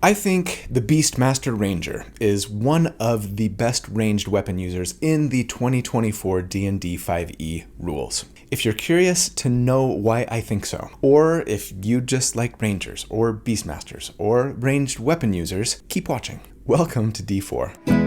I think the Beastmaster Ranger is one of the best ranged weapon users in the 2024 D&D 5e rules. If you're curious to know why I think so, or if you just like rangers, or beastmasters, or ranged weapon users, keep watching. Welcome to D4.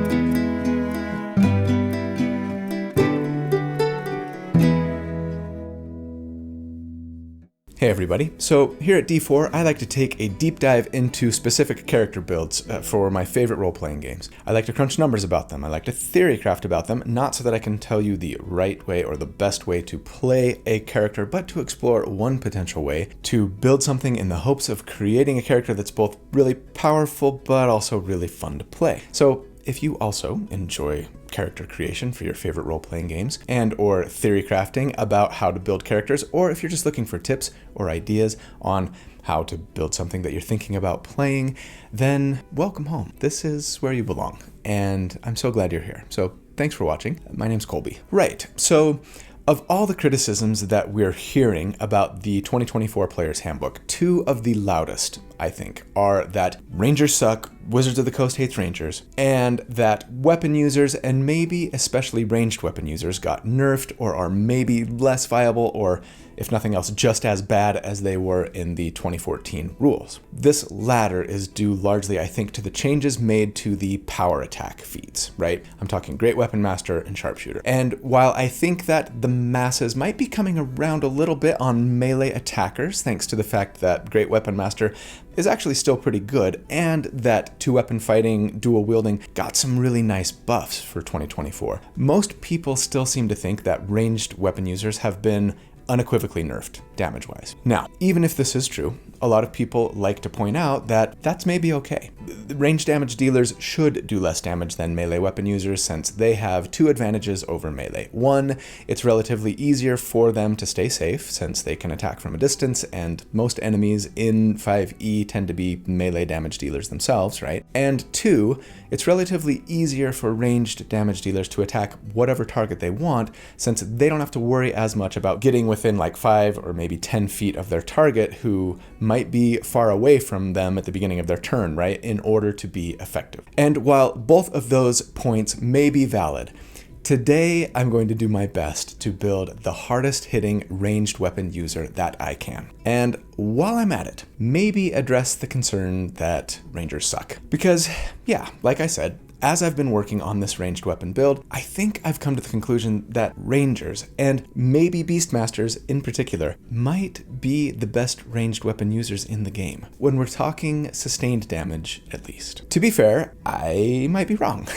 Hey everybody, so here at D4, I like to take a deep dive into specific character builds for my favorite role-playing games. I like to crunch numbers about them, I like to theorycraft about them, not so that I can tell you the right way or the best way to play a character, but to explore one potential way to build something in the hopes of creating a character that's both really powerful, but also really fun to play. So if you also enjoy character creation for your favorite role-playing games and or theory crafting about how to build characters, or if you're just looking for tips or ideas on how to build something that you're thinking about playing, then welcome home. This is where you belong, and I'm so glad you're here. So thanks for watching. My name's Colby. Right, so of all the criticisms that we're hearing about the 2024 Player's Handbook, two of the loudest, I think, are that Rangers suck, Wizards of the Coast hates Rangers, and that weapon users, and maybe especially ranged weapon users, got nerfed or are maybe less viable, or if nothing else, just as bad as they were in the 2014 rules. This latter is due largely, I think, to the changes made to the power attack feats, right? I'm talking Great Weapon Master and Sharpshooter. And while I think that the masses might be coming around a little bit on melee attackers, thanks to the fact that Great Weapon Master is actually still pretty good, and that two-weapon fighting, dual-wielding got some really nice buffs for 2024, most people still seem to think that ranged weapon users have been unequivocally nerfed damage-wise. Now, even if this is true, a lot of people like to point out that that's maybe okay. Ranged damage dealers should do less damage than melee weapon users since they have two advantages over melee. One, it's relatively easier for them to stay safe since they can attack from a distance, and most enemies in 5e tend to be melee damage dealers themselves, right? And two, it's relatively easier for ranged damage dealers to attack whatever target they want since they don't have to worry as much about getting within like 5 or maybe 10 feet of their target who might be far away from them at the beginning of their turn, right, in order to be effective. And while both of those points may be valid, today I'm going to do my best to build the hardest hitting ranged weapon user that I can. And while I'm at it, maybe address the concern that Rangers suck. Because, yeah, like I said, as I've been working on this ranged weapon build, I think I've come to the conclusion that Rangers, and maybe Beastmasters in particular, might be the best ranged weapon users in the game, when we're talking sustained damage at least. To be fair, I might be wrong.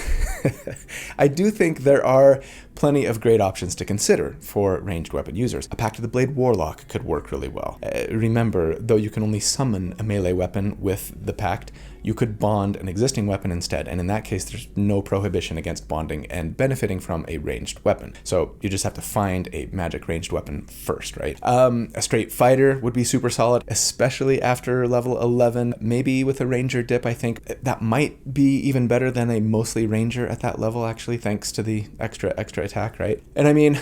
I do think there are plenty of great options to consider for ranged weapon users. A Pact of the Blade Warlock could work really well. Remember, though you can only summon a melee weapon with the Pact, you could bond an existing weapon instead, and in that case there's no prohibition against bonding and benefiting from a ranged weapon. So you just have to find a magic ranged weapon first, right? A straight fighter would be super solid, especially after level 11, maybe with a ranger dip. I think that might be even better than a mostly ranger at that level, actually, thanks to the extra attack, right? And I mean,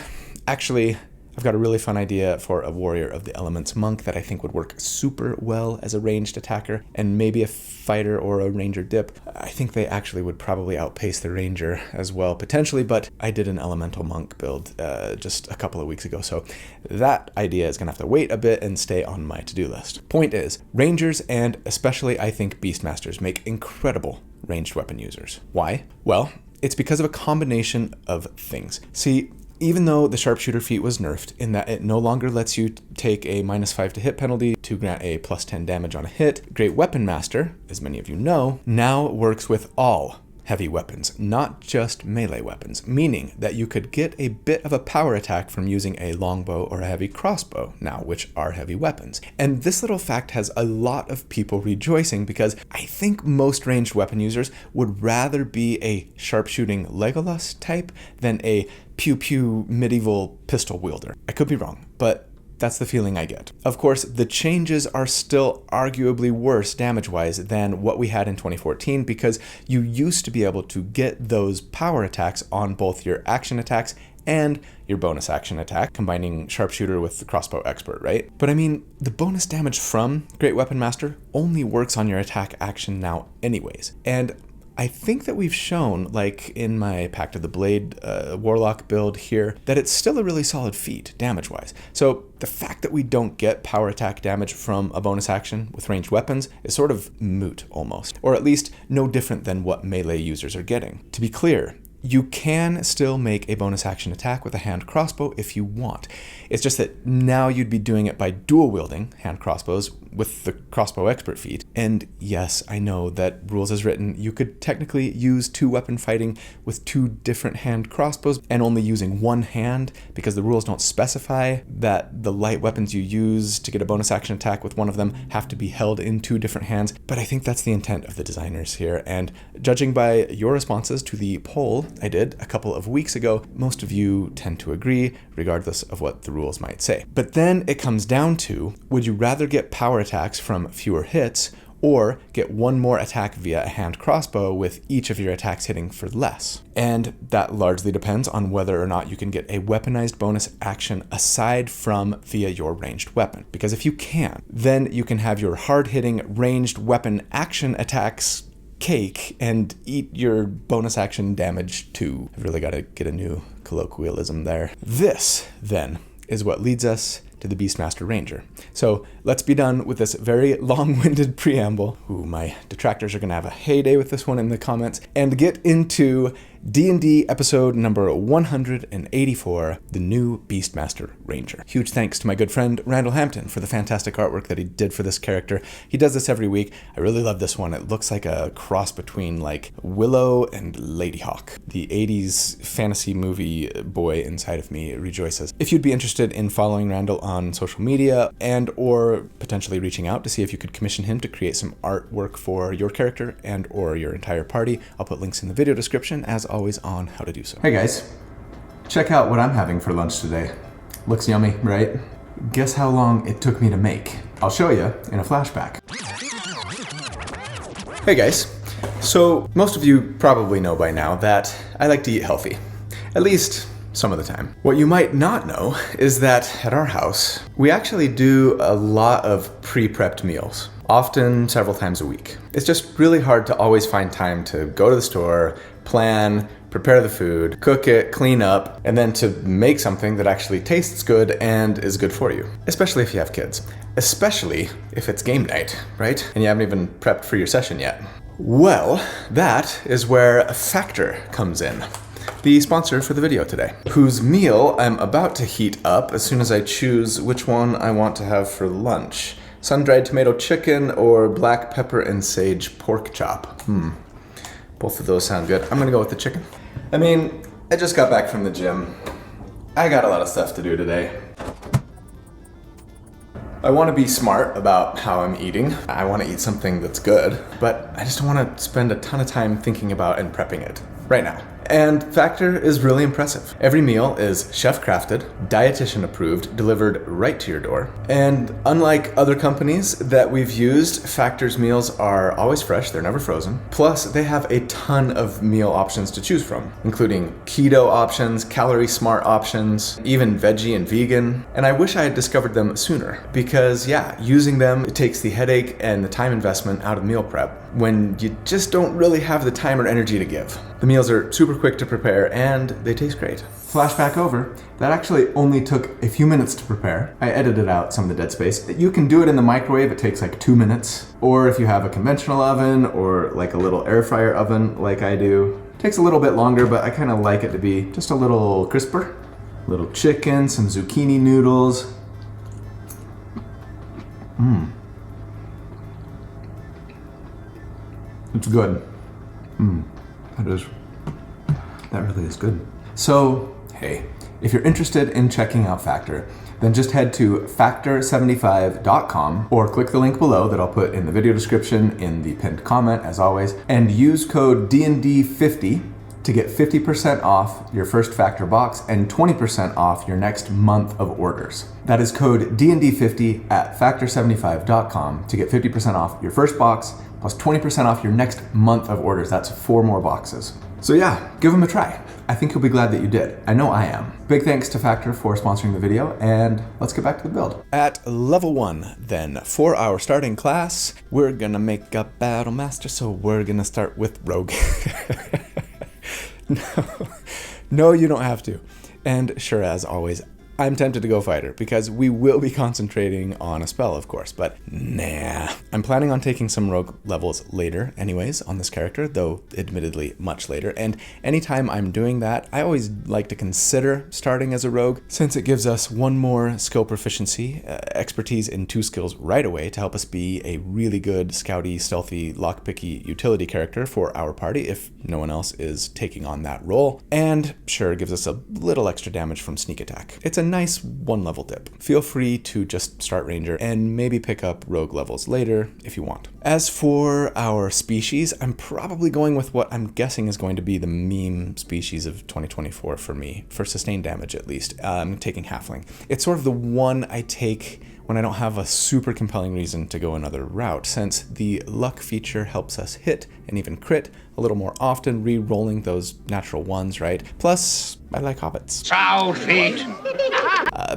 actually, I've got a really fun idea for a Warrior of the Elements monk that I think would work super well as a ranged attacker, and maybe a fighter or a ranger dip. I think they actually would probably outpace the ranger as well, potentially, but I did an elemental monk build just a couple of weeks ago, so that idea is gonna have to wait a bit and stay on my to-do list. Point is, rangers, and especially I think beastmasters, make incredible ranged weapon users. Why? Well, it's because of a combination of things. See, even though the sharpshooter feat was nerfed in that it no longer lets you take a -5 to hit penalty to grant a +10 damage on a hit, Great Weapon Master, as many of you know, now works with all heavy weapons, not just melee weapons, meaning that you could get a bit of a power attack from using a longbow or a heavy crossbow now, which are heavy weapons. And this little fact has a lot of people rejoicing because I think most ranged weapon users would rather be a sharpshooting Legolas type than a pew-pew medieval pistol wielder. I could be wrong, but that's the feeling I get. Of course, the changes are still arguably worse damage-wise than what we had in 2014 because you used to be able to get those power attacks on both your action attacks and your bonus action attack, combining Sharpshooter with the Crossbow Expert, right? But I mean, the bonus damage from Great Weapon Master only works on your attack action now anyways. And I think that we've shown, like in my Pact of the Blade Warlock build here, that it's still a really solid feat, damage-wise. So the fact that we don't get power attack damage from a bonus action with ranged weapons is sort of moot, almost. Or at least no different than what melee users are getting. To be clear, you can still make a bonus action attack with a hand crossbow if you want. It's just that now you'd be doing it by dual wielding hand crossbows with the Crossbow Expert feat. And yes, I know that rules as written, you could technically use 2-weapon fighting with 2 different hand crossbows and only using one hand, because the rules don't specify that the light weapons you use to get a bonus action attack with one of them have to be held in 2 different hands. But I think that's the intent of the designers here. And judging by your responses to the poll I did a couple of weeks ago, most of you tend to agree, regardless of what the rules might say. But then it comes down to, would you rather get power attacks from fewer hits, or get one more attack via a hand crossbow with each of your attacks hitting for less? And that largely depends on whether or not you can get a weaponized bonus action aside from via your ranged weapon. Because if you can, then you can have your hard-hitting ranged weapon action attacks cake and eat your bonus action damage too. I've really got to get a new colloquialism there. This, then, is what leads us to the Beastmaster Ranger. So let's be done with this very long-winded preamble. Ooh, my detractors are going to have a heyday with this one in the comments. And get into D&D episode number 184, the new Beastmaster Ranger. Huge thanks to my good friend Randall Hampton for the fantastic artwork that he did for this character. He does this every week. I really love this one. It looks like a cross between like Willow and Ladyhawk. The 80s fantasy movie boy inside of me rejoices. If you'd be interested in following Randall on social media and or potentially reaching out to see if you could commission him to create some artwork for your character and or your entire party, I'll put links in the video description as always on how to do so. Hey guys, check out what I'm having for lunch today. Looks yummy, right? Guess how long it took me to make? I'll show you in a flashback. Hey guys, so most of you probably know by now that I like to eat healthy, at least some of the time. What you might not know is that at our house, we actually do a lot of pre-prepped meals, often several times a week. It's just really hard to always find time to go to the store, plan, prepare the food, cook it, clean up, and then to make something that actually tastes good and is good for you. Especially if you have kids. Especially if it's game night, right? And you haven't even prepped for your session yet. Well, that is where Factor comes in, the sponsor for the video today, whose meal I'm about to heat up as soon as I choose which one I want to have for lunch. Sun-dried tomato chicken or black pepper and sage pork chop. Both of those sound good. I'm gonna go with the chicken. I mean, I just got back from the gym. I got a lot of stuff to do today. I want to be smart about how I'm eating. I want to eat something that's good, but I just don't want to spend a ton of time thinking about and prepping it right now. And Factor is really impressive. Every meal is chef-crafted, dietitian-approved, delivered right to your door. And unlike other companies that we've used, Factor's meals are always fresh, they're never frozen. Plus, they have a ton of meal options to choose from, including keto options, calorie-smart options, even veggie and vegan. And I wish I had discovered them sooner, because yeah, using them, it takes the headache and the time investment out of meal prep when you just don't really have the time or energy to give. The meals are super quick to prepare and they taste great. Flashback over. That actually only took a few minutes to prepare. I edited out some of the dead space. You can do it in the microwave, it takes like 2 minutes. Or if you have a conventional oven or like a little air fryer oven like I do, it takes a little bit longer, but I kind of like it to be just a little crisper. Little chicken, some zucchini noodles. It's good. That really is good. So, hey, if you're interested in checking out Factor, then just head to factor75.com or click the link below that I'll put in the video description in the pinned comment, as always, and use code DND50 to get 50% off your first Factor box and 20% off your next month of orders. That is code DND50 at factor75.com to get 50% off your first box plus 20% off your next month of orders. That's 4 more boxes. So yeah, give them a try. I think you'll be glad that you did. I know I am. Big thanks to Factor for sponsoring the video, and let's get back to the build. At level 1, then, for our starting class, we're gonna make a Battle Master, so we're gonna start with Rogue. No, you don't have to. And sure, as always, I'm tempted to go Fighter, because we will be concentrating on a spell, of course, but nah. I'm planning on taking some Rogue levels later anyways on this character, though admittedly much later, and anytime I'm doing that, I always like to consider starting as a Rogue, since it gives us one more skill proficiency, expertise in 2 skills right away to help us be a really good scouty, stealthy, lockpicky utility character for our party if no one else is taking on that role, and sure, gives us a little extra damage from sneak attack. It's a nice 1 level dip. Feel free to just start Ranger and maybe pick up Rogue levels later if you want. As for our species, I'm probably going with what I'm guessing is going to be the meme species of 2024 for me, for sustained damage at least. I'm taking Halfling. It's sort of the one I take when I don't have a super compelling reason to go another route, since the luck feature helps us hit and even crit a little more often, re-rolling those natural ones, right? Plus, I like hobbits. South feet!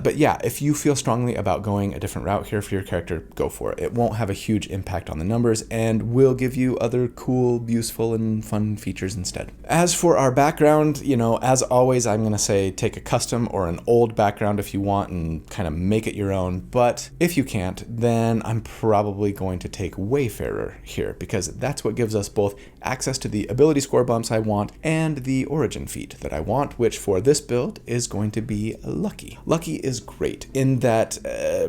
But yeah, if you feel strongly about going a different route here for your character, go for it. It won't have a huge impact on the numbers and will give you other cool, useful, and fun features instead. As for our background, you know, as always, I'm gonna say take a custom or an old background if you want and kind of make it your own, but if you can't, then I'm probably going to take Wayfarer here, because that's what gives us both access to the ability score bumps I want and the origin feat that I want, which for this build is going to be Lucky. Lucky is great in that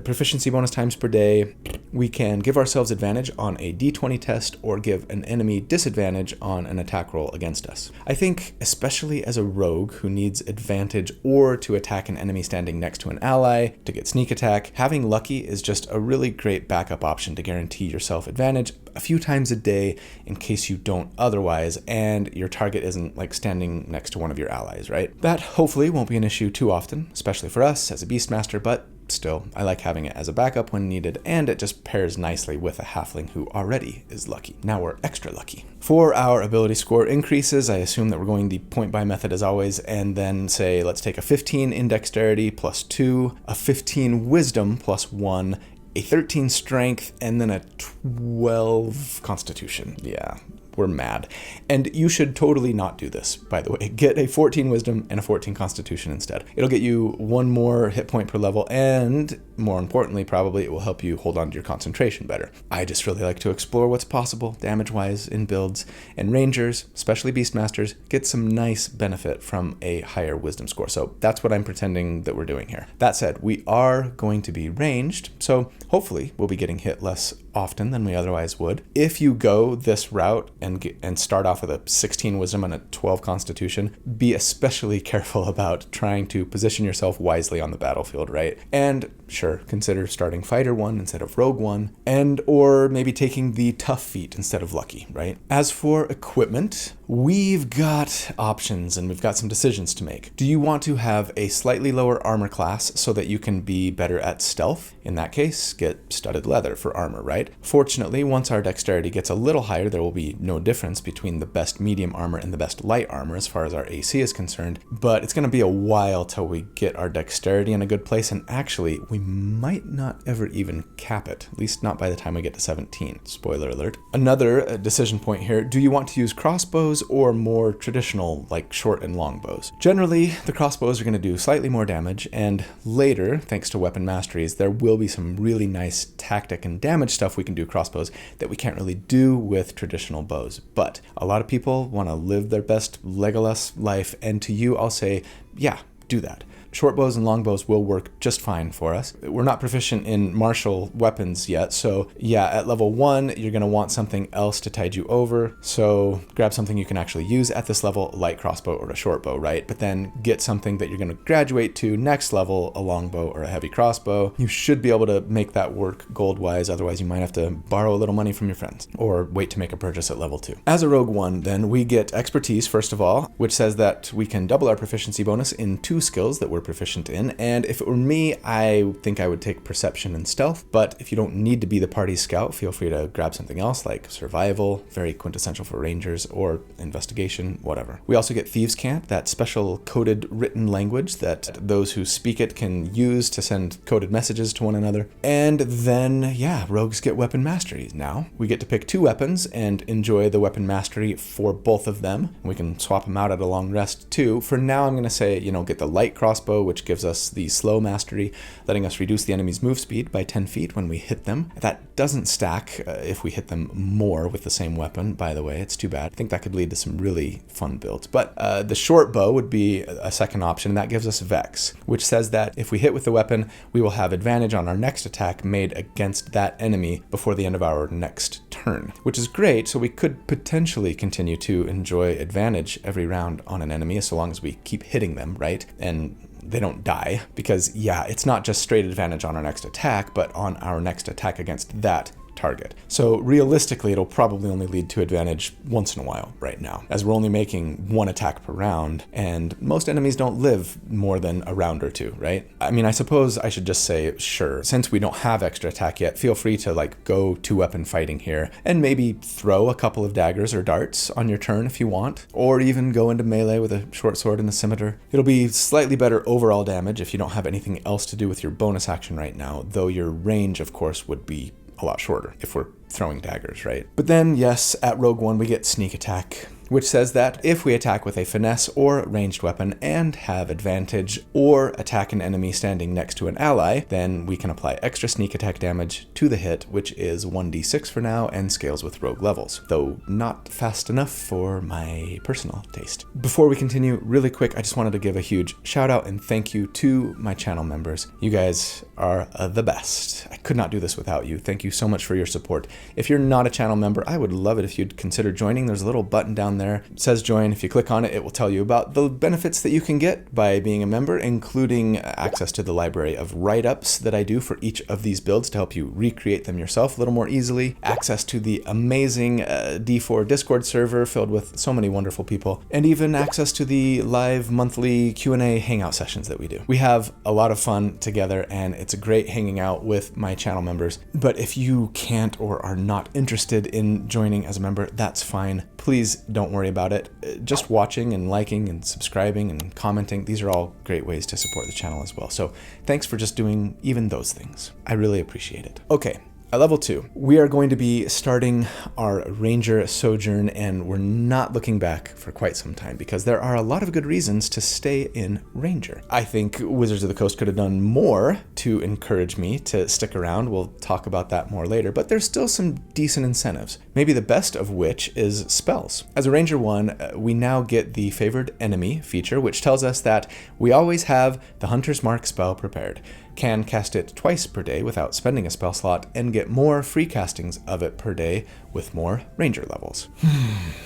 proficiency bonus times per day, we can give ourselves advantage on a d20 test or give an enemy disadvantage on an attack roll against us. I think especially as a rogue who needs advantage or to attack an enemy standing next to an ally to get sneak attack, having Lucky is just a really great backup option to guarantee yourself advantage a few times a day in case you don't otherwise and your target isn't like standing next to one of your allies, right? That hopefully won't be an issue too often, especially for us as a Beastmaster, but still, I like having it as a backup when needed, and it just pairs nicely with a halfling who already is lucky. Now we're extra lucky. For our ability score increases, I assume that we're going the point buy method as always, and then say, let's take a 15 in dexterity plus 2, a 15 wisdom plus 1, a 13 strength, and then a 12 constitution. Yeah, we're mad. And you should totally not do this, by the way. Get a 14 wisdom and a 14 constitution instead. It'll get you 1 more hit point per level, and more importantly, probably it will help you hold on to your concentration better. I just really like to explore what's possible damage-wise in builds, and Rangers, especially Beastmasters, get some nice benefit from a higher wisdom score. So that's what I'm pretending that we're doing here. That said, we are going to be ranged, so hopefully we'll be getting hit less often than we otherwise would. If you go this route and start off with a 16 wisdom and a 12 constitution, be especially careful about trying to position yourself wisely on the battlefield, right? And sure, consider starting Fighter 1 instead of Rogue 1, and or maybe taking the tough feat instead of Lucky, right? As for equipment, we've got options and we've got some decisions to make. Do you want to have a slightly lower armor class so that you can be better at stealth? In that case, get studded leather for armor, right? Fortunately, once our dexterity gets a little higher, there will be no difference between the best medium armor and the best light armor as far as our AC is concerned, but it's going to be a while till we get our dexterity in a good place, and actually, we might not ever even cap it, at least not by the time we get to 17. Spoiler alert. Another decision point here, do you want to use crossbows or more traditional, like short and long bows? Generally, the crossbows are going to do slightly more damage, and later, thanks to weapon masteries, there will be some really nice tactic and damage stuff we can do crossbows that we can't really do with traditional bows. But a lot of people want to live their best Legolas life, and to you, I'll say, yeah, do that. Short bows and long bows will work just fine for us. We're not proficient in martial weapons yet, so yeah, at level 1, you're going to want something else to tide you over, so grab something you can actually use at this level, a light crossbow or a short bow, right? But then get something that you're going to graduate to next level, a long bow or a heavy crossbow. You should be able to make that work gold-wise, otherwise you might have to borrow a little money from your friends, or wait to make a purchase at level 2. As a Rogue 1, then, we get expertise, first of all, which says that we can double our proficiency bonus in 2 skills that we're we're proficient in. And if it were me, I think I would take perception and stealth. But if you don't need to be the party scout, feel free to grab something else like survival, very quintessential for rangers, or investigation, whatever. We also get Thieves' Cant, that special coded written language that those who speak it can use to send coded messages to one another. And then, yeah, rogues get weapon mastery. Now we get to pick 2 weapons and enjoy the weapon mastery for both of them. We can swap them out at a long rest too. For now, I'm going to say, get the light crossbow, which gives us the slow mastery, letting us reduce the enemy's move speed by 10 feet when we hit them. That doesn't stack if we hit them more with the same weapon, by the way. It's too bad. I think that could lead to some really fun builds. But the short bow would be a second option, and that gives us Vex, which says that if we hit with the weapon, we will have advantage on our next attack made against that enemy before the end of our next turn, which is great. So we could potentially continue to enjoy advantage every round on an enemy so long as we keep hitting them, right? And they don't die, because yeah, it's not just straight advantage on our next attack, but on our next attack against that target. So realistically, it'll probably only lead to advantage once in a while right now, as we're only making 1 attack per round, and most enemies don't live more than a round or 2, right? I mean, I suppose I should just say, sure, since we don't have extra attack yet, feel free to go 2-weapon fighting here, and maybe throw a couple of daggers or darts on your turn if you want, or even go into melee with a short sword and a scimitar. It'll be slightly better overall damage if you don't have anything else to do with your bonus action right now, though your range, of course, would be a lot shorter if we're throwing daggers, right? But then, yes, at Rogue One, we get Sneak Attack, which says that if we attack with a finesse or ranged weapon and have advantage, or attack an enemy standing next to an ally, then we can apply extra sneak attack damage to the hit, which is 1d6 for now and scales with rogue levels, though not fast enough for my personal taste. Before we continue, really quick, I just wanted to give a huge shout out and thank you to my channel members. You guys are the best. I could not do this without you. Thank you so much for your support. If you're not a channel member, I would love it if you'd consider joining. There's a little button down there. It says join. If you click on it, it will tell you about the benefits that you can get by being a member, including access to the library of write-ups that I do for each of these builds to help you recreate them yourself a little more easily, access to the amazing D4 Discord server filled with so many wonderful people, and even access to the live monthly Q&A hangout sessions that we do. We have a lot of fun together, and it's great hanging out with my channel members. But if you can't or are not interested in joining as a member, that's fine. Please don't worry about it. Just watching and liking and subscribing and commenting, these are all great ways to support the channel as well. So thanks for just doing even those things. I really appreciate it. Okay. At level 2, we are going to be starting our Ranger sojourn, and we're not looking back for quite some time because there are a lot of good reasons to stay in Ranger. I think Wizards of the Coast could have done more to encourage me to stick around. We'll talk about that more later, but there's still some decent incentives, maybe the best of which is spells. As a Ranger 1, we now get the Favored Enemy feature, which tells us that we always have the Hunter's Mark spell prepared, can cast it twice per day without spending a spell slot, and get more free castings of it per day with more Ranger levels.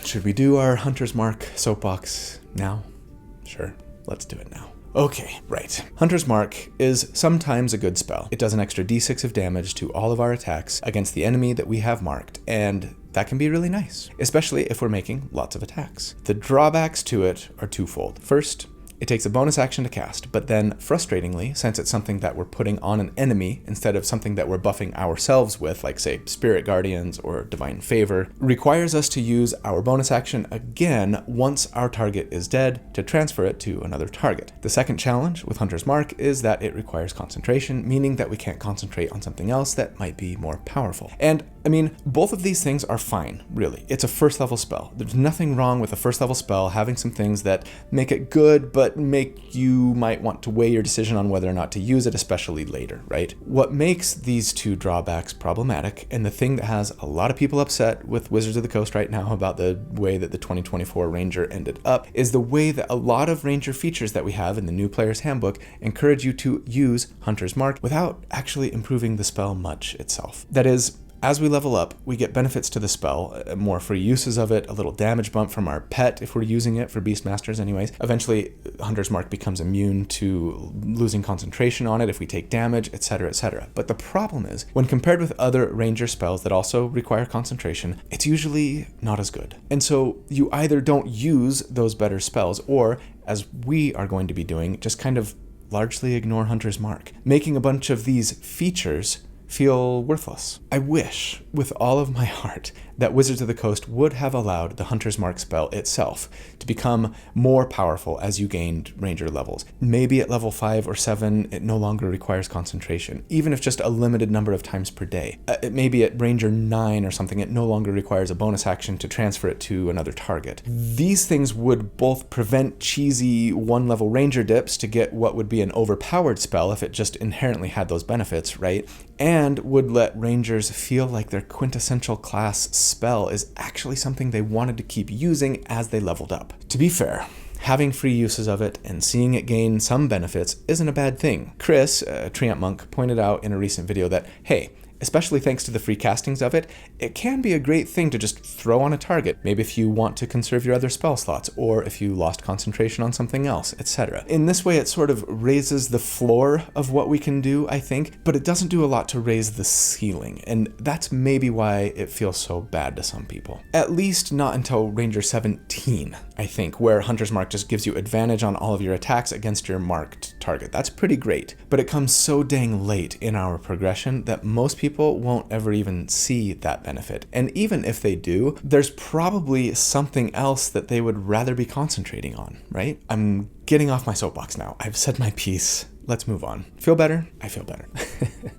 Should we do our Hunter's Mark soapbox now? Sure, let's do it now. Okay, right. Hunter's Mark is sometimes a good spell. It does an extra d6 of damage to all of our attacks against the enemy that we have marked, and that can be really nice, especially if we're making lots of attacks. The drawbacks to it are twofold. First, it takes a bonus action to cast, but then, frustratingly, since it's something that we're putting on an enemy instead of something that we're buffing ourselves with, like, say, Spirit Guardians or Divine Favor, requires us to use our bonus action again once our target is dead to transfer it to another target. The second challenge with Hunter's Mark is that it requires concentration, meaning that we can't concentrate on something else that might be more powerful. And, I mean, both of these things are fine, really. It's a first level spell. There's nothing wrong with a first level spell having some things that make it good, but make you might want to weigh your decision on whether or not to use it, especially later, right? What makes these two drawbacks problematic, and the thing that has a lot of people upset with Wizards of the Coast right now about the way that the 2024 Ranger ended up, is the way that a lot of Ranger features that we have in the new player's handbook encourage you to use Hunter's Mark without actually improving the spell much itself. That is, as we level up, we get benefits to the spell, more free uses of it, a little damage bump from our pet if we're using it for Beastmasters anyways. Eventually, Hunter's Mark becomes immune to losing concentration on it if we take damage, etc., etc. But the problem is, when compared with other Ranger spells that also require concentration, it's usually not as good. And so you either don't use those better spells, or, as we are going to be doing, just kind of largely ignore Hunter's Mark, making a bunch of these features feel worthless. I wish, with all of my heart, that Wizards of the Coast would have allowed the Hunter's Mark spell itself to become more powerful as you gained Ranger levels. Maybe at level 5 or 7, it no longer requires concentration, even if just a limited number of times per day. Maybe at Ranger 9 or something, it no longer requires a bonus action to transfer it to another target. These things would both prevent cheesy one-level Ranger dips to get what would be an overpowered spell if it just inherently had those benefits, right? And would let Rangers feel like their quintessential class spell is actually something they wanted to keep using as they leveled up. To be fair, having free uses of it and seeing it gain some benefits isn't a bad thing. Chris, Treant Monk, pointed out in a recent video that, hey, especially thanks to the free castings of it, it can be a great thing to just throw on a target, maybe if you want to conserve your other spell slots, or if you lost concentration on something else, etc. In this way, it sort of raises the floor of what we can do, I think, but it doesn't do a lot to raise the ceiling, and that's maybe why it feels so bad to some people. At least not until Ranger 17, I think, where Hunter's Mark just gives you advantage on all of your attacks against your marked target. That's pretty great, but it comes so dang late in our progression that most people won't ever even see that benefit. And even if they do, there's probably something else that they would rather be concentrating on, right? I'm getting off my soapbox now. I've said my piece. Let's move on. Feel better? I feel better.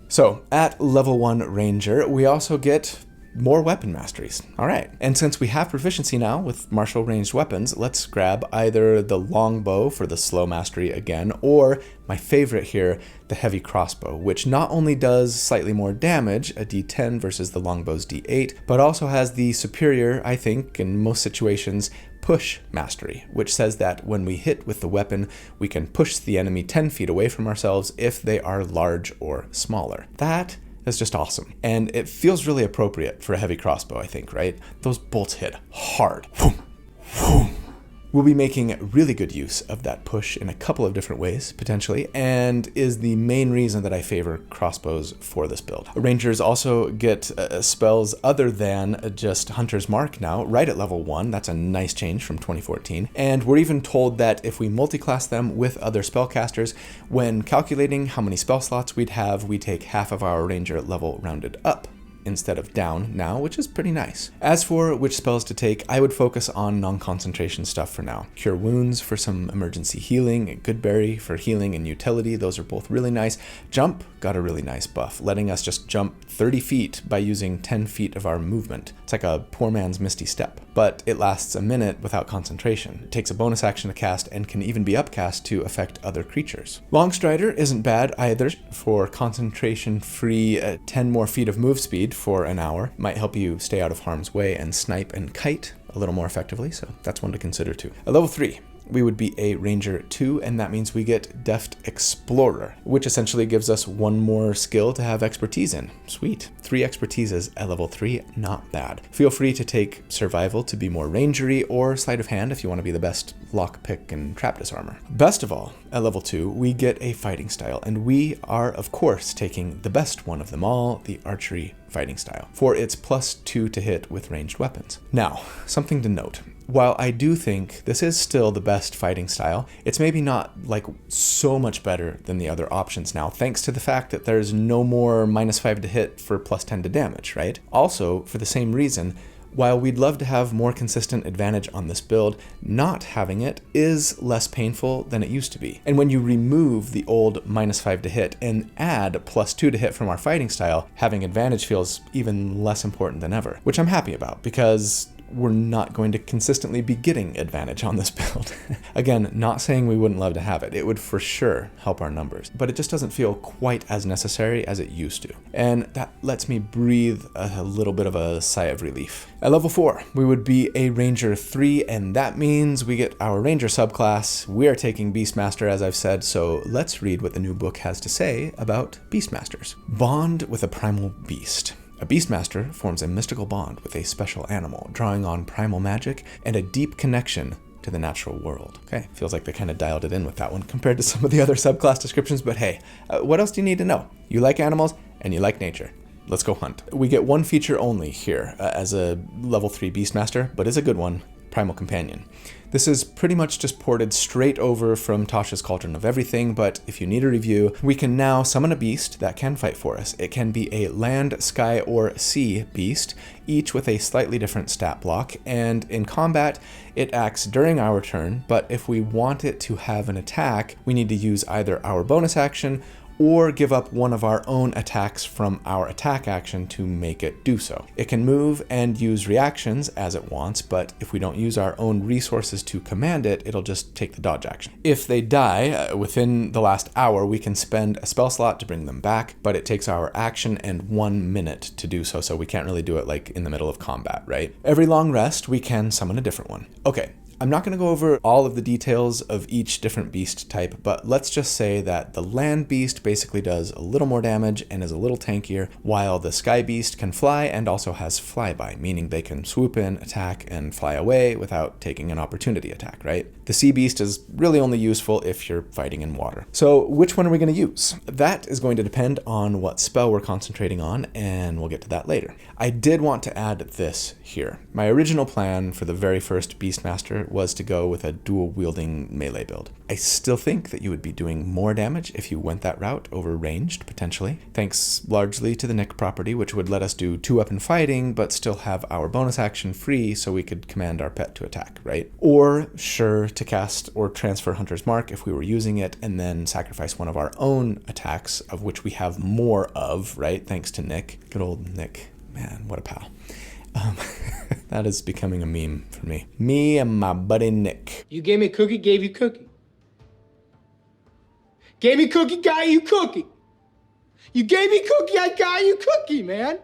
So at level 1 Ranger, we also get more weapon masteries. All right. And since we have proficiency now with martial ranged weapons, let's grab either the longbow for the slow mastery again, or my favorite here, the heavy crossbow, which not only does slightly more damage, a d10 versus the longbow's d8, but also has the superior, I think, in most situations, push mastery, which says that when we hit with the weapon, we can push the enemy 10 feet away from ourselves if they are large or smaller. That is just awesome. And it feels really appropriate for a heavy crossbow, I think, right? Those bolts hit hard. Boom, boom. We'll be making really good use of that push in a couple of different ways, potentially, and is the main reason that I favor crossbows for this build. Rangers also get spells other than just Hunter's Mark now, right at level 1. That's a nice change from 2014. And we're even told that if we multiclass them with other spellcasters, when calculating how many spell slots we'd have, we take half of our Ranger level rounded up instead of down now, which is pretty nice. As for which spells to take, I would focus on non-concentration stuff for now. Cure Wounds for some emergency healing, Goodberry for healing and utility, those are both really nice. Jump got a really nice buff, letting us just jump 30 feet by using 10 feet of our movement. It's like a poor man's Misty Step, but it lasts a minute without concentration. It takes a bonus action to cast and can even be upcast to affect other creatures. Longstrider isn't bad either for concentration-free 10 more feet of move speed for an hour. Might help you stay out of harm's way and snipe and kite a little more effectively, so that's one to consider too. At level 3, we would be a Ranger 2, and that means we get Deft Explorer, which essentially gives us one more skill to have expertise in. Sweet. 3 expertises at level 3, not bad. Feel free to take Survival to be more rangery, or Sleight of Hand if you want to be the best lockpick and trap disarmor. Best of all, at level 2, we get a fighting style, and we are, of course, taking the best one of them all, the Archery fighting style, for its +2 to hit with ranged weapons. Now, something to note. While I do think this is still the best fighting style, it's maybe not like so much better than the other options now, thanks to the fact that there's no more -5 to hit for +10 to damage, right? Also, for the same reason, while we'd love to have more consistent advantage on this build, not having it is less painful than it used to be. And when you remove the old -5 to hit and add +2 to hit from our fighting style, having advantage feels even less important than ever, which I'm happy about because we're not going to consistently be getting advantage on this build. Again, not saying we wouldn't love to have it. It would for sure help our numbers, but it just doesn't feel quite as necessary as it used to. And that lets me breathe a little bit of a sigh of relief. At level 4, we would be a Ranger 3, and that means we get our Ranger subclass. We are taking Beastmaster, as I've said, so let's read what the new book has to say about Beastmasters. Bond with a primal beast. A Beastmaster forms a mystical bond with a special animal, drawing on primal magic and a deep connection to the natural world. Okay, feels like they kind of dialed it in with that one compared to some of the other subclass descriptions, but hey, what else do you need to know? You like animals and you like nature. Let's go hunt. We get one feature only here as a level 3 Beastmaster, but it's a good one. Primal Companion. This is pretty much just ported straight over from Tasha's Cauldron of Everything, but if you need a review, we can now summon a beast that can fight for us. It can be a land, sky, or sea beast, each with a slightly different stat block, and in combat, it acts during our turn, but if we want it to have an attack, we need to use either our bonus action or give up one of our own attacks from our attack action to make it do so. It can move and use reactions as it wants, but if we don't use our own resources to command it, it'll just take the dodge action. If they die within the last hour, we can spend a spell slot to bring them back, but it takes our action and 1 minute to do so, so we can't really do it like in the middle of combat, right? Every long rest, we can summon a different one. Okay. I'm not going to go over all of the details of each different beast type, but let's just say that the land beast basically does a little more damage and is a little tankier, while the sky beast can fly and also has flyby, meaning they can swoop in, attack, and fly away without taking an opportunity attack, right? The sea beast is really only useful if you're fighting in water. So which one are we going to use? That is going to depend on what spell we're concentrating on, and we'll get to that later. I did want to add this here. My original plan for the very first Beastmaster was to go with a dual-wielding melee build. I still think that you would be doing more damage if you went that route over ranged, potentially, thanks largely to the Nick property, which would let us do 2-weapon fighting, but still have our bonus action free so we could command our pet to attack, right? Or, sure, to cast or transfer Hunter's Mark if we were using it, and then sacrifice one of our own attacks, of which we have more of, right? Thanks to Nick. Good old Nick. Man, what a pal. That is becoming a meme for me. Me and my buddy Nick. You gave me a cookie, gave you cookie. Gave me cookie, got you cookie. You gave me cookie, I got you cookie, man.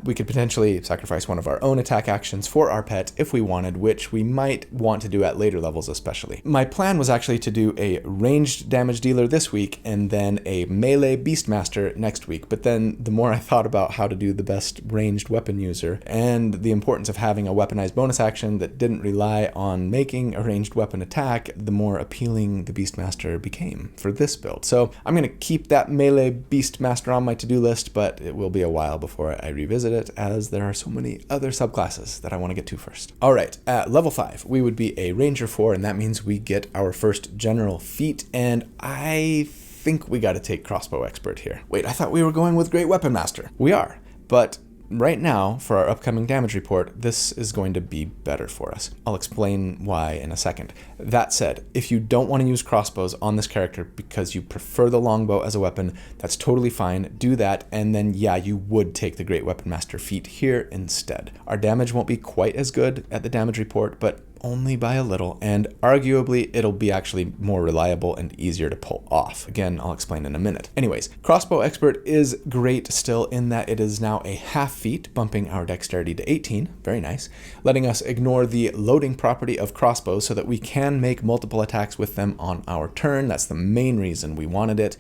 We could potentially sacrifice one of our own attack actions for our pet if we wanted, which we might want to do at later levels especially. My plan was actually to do a ranged damage dealer this week and then a melee Beastmaster next week, but then the more I thought about how to do the best ranged weapon user and the importance of having a weaponized bonus action that didn't rely on making a ranged weapon attack, the more appealing the Beastmaster became for this build. So I'm going to keep that melee Beastmaster on my to-do list, but it will be a while before I revisit it, as there are so many other subclasses that I want to get to first. All right, at level 5, we would be a Ranger 4, and that means we get our first general feat, and I think we got to take Crossbow Expert here. Wait, I thought we were going with Great Weapon Master. We are, but right now, for our upcoming damage report, this is going to be better for us. I'll explain why in a second. That said, if you don't want to use crossbows on this character because you prefer the longbow as a weapon, that's totally fine. Do that, and then yeah, you would take the Great Weapon Master feat here instead. Our damage won't be quite as good at the damage report, but only by a little, and arguably it'll be actually more reliable and easier to pull off. Again, I'll explain in a minute. Anyways, Crossbow Expert is great still in that it is now a half feat, bumping our dexterity to 18, very nice, letting us ignore the loading property of crossbows so that we can make multiple attacks with them on our turn. That's the main reason we wanted it,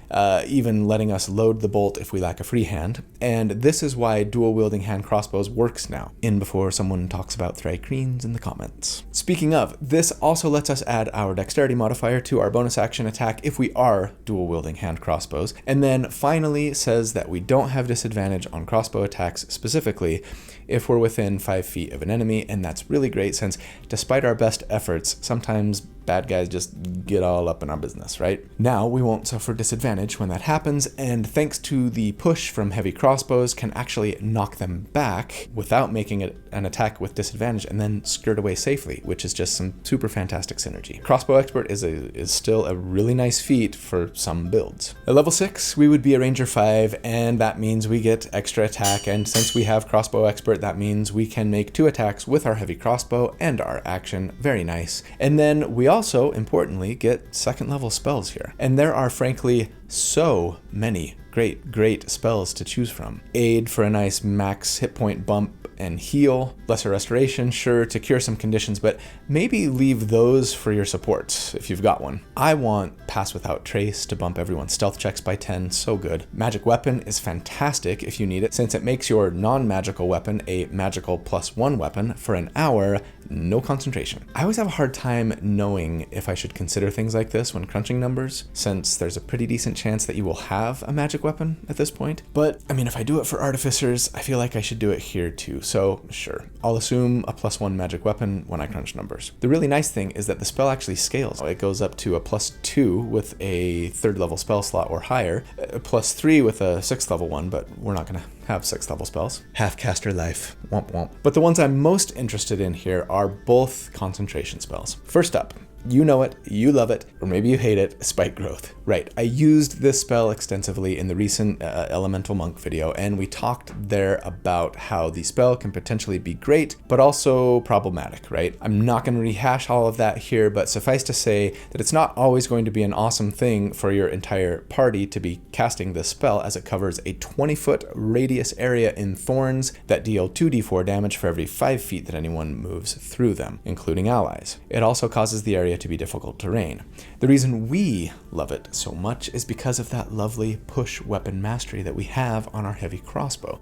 even letting us load the bolt if we lack a free hand. And this is why dual-wielding hand crossbows works now, in before someone talks about Thrycreens in the comments. Speaking of, this also lets us add our dexterity modifier to our bonus action attack if we are dual-wielding hand crossbows, and then finally says that we don't have disadvantage on crossbow attacks specifically if we're within 5 feet of an enemy, and that's really great since despite our best efforts, sometimes bad guys just get all up in our business, right? Now we won't suffer disadvantage when that happens, and thanks to the push from heavy crossbows, can actually knock them back without making it an attack with disadvantage and then skirt away safely, which is just some super fantastic synergy. Crossbow Expert is still a really nice feat for some builds. At level 6, we would be a Ranger 5, and that means we get extra attack, and since we have Crossbow Expert, that means we can make 2 attacks with our heavy crossbow and our action. Very nice. And then we also, importantly, get second level spells here. And there are frankly so many great spells to choose from. Aid for a nice max hit point bump and heal, lesser restoration, sure, to cure some conditions, but maybe leave those for your supports if you've got one. I want Pass Without Trace to bump everyone's stealth checks by 10, so good. Magic Weapon is fantastic if you need it, since it makes your non-magical weapon a magical +1 weapon for an hour, no concentration. I always have a hard time knowing if I should consider things like this when crunching numbers, since there's a pretty decent chance that you will have a magic weapon at this point. But I mean, if I do it for artificers, I feel like I should do it here too. So sure, I'll assume a +1 magic weapon when I crunch numbers. The really nice thing is that the spell actually scales. It goes up to a +2 with a 3rd level spell slot or higher, a +3 with a 6th level one, but we're not gonna have 6th level spells. Half-caster life, womp womp. But the ones I'm most interested in here are both concentration spells. First up, you know it, you love it, or maybe you hate it, Spike Growth. Right, I used this spell extensively in the recent Elemental Monk video, and we talked there about how the spell can potentially be great, but also problematic, right? I'm not going to rehash all of that here, but suffice to say that it's not always going to be an awesome thing for your entire party to be casting this spell, as it covers a 20-foot radius area in thorns that deal 2d4 damage for every 5 feet that anyone moves through them, including allies. It also causes the area to be difficult terrain. The reason we love it so much is because of that lovely push weapon mastery that we have on our heavy crossbow.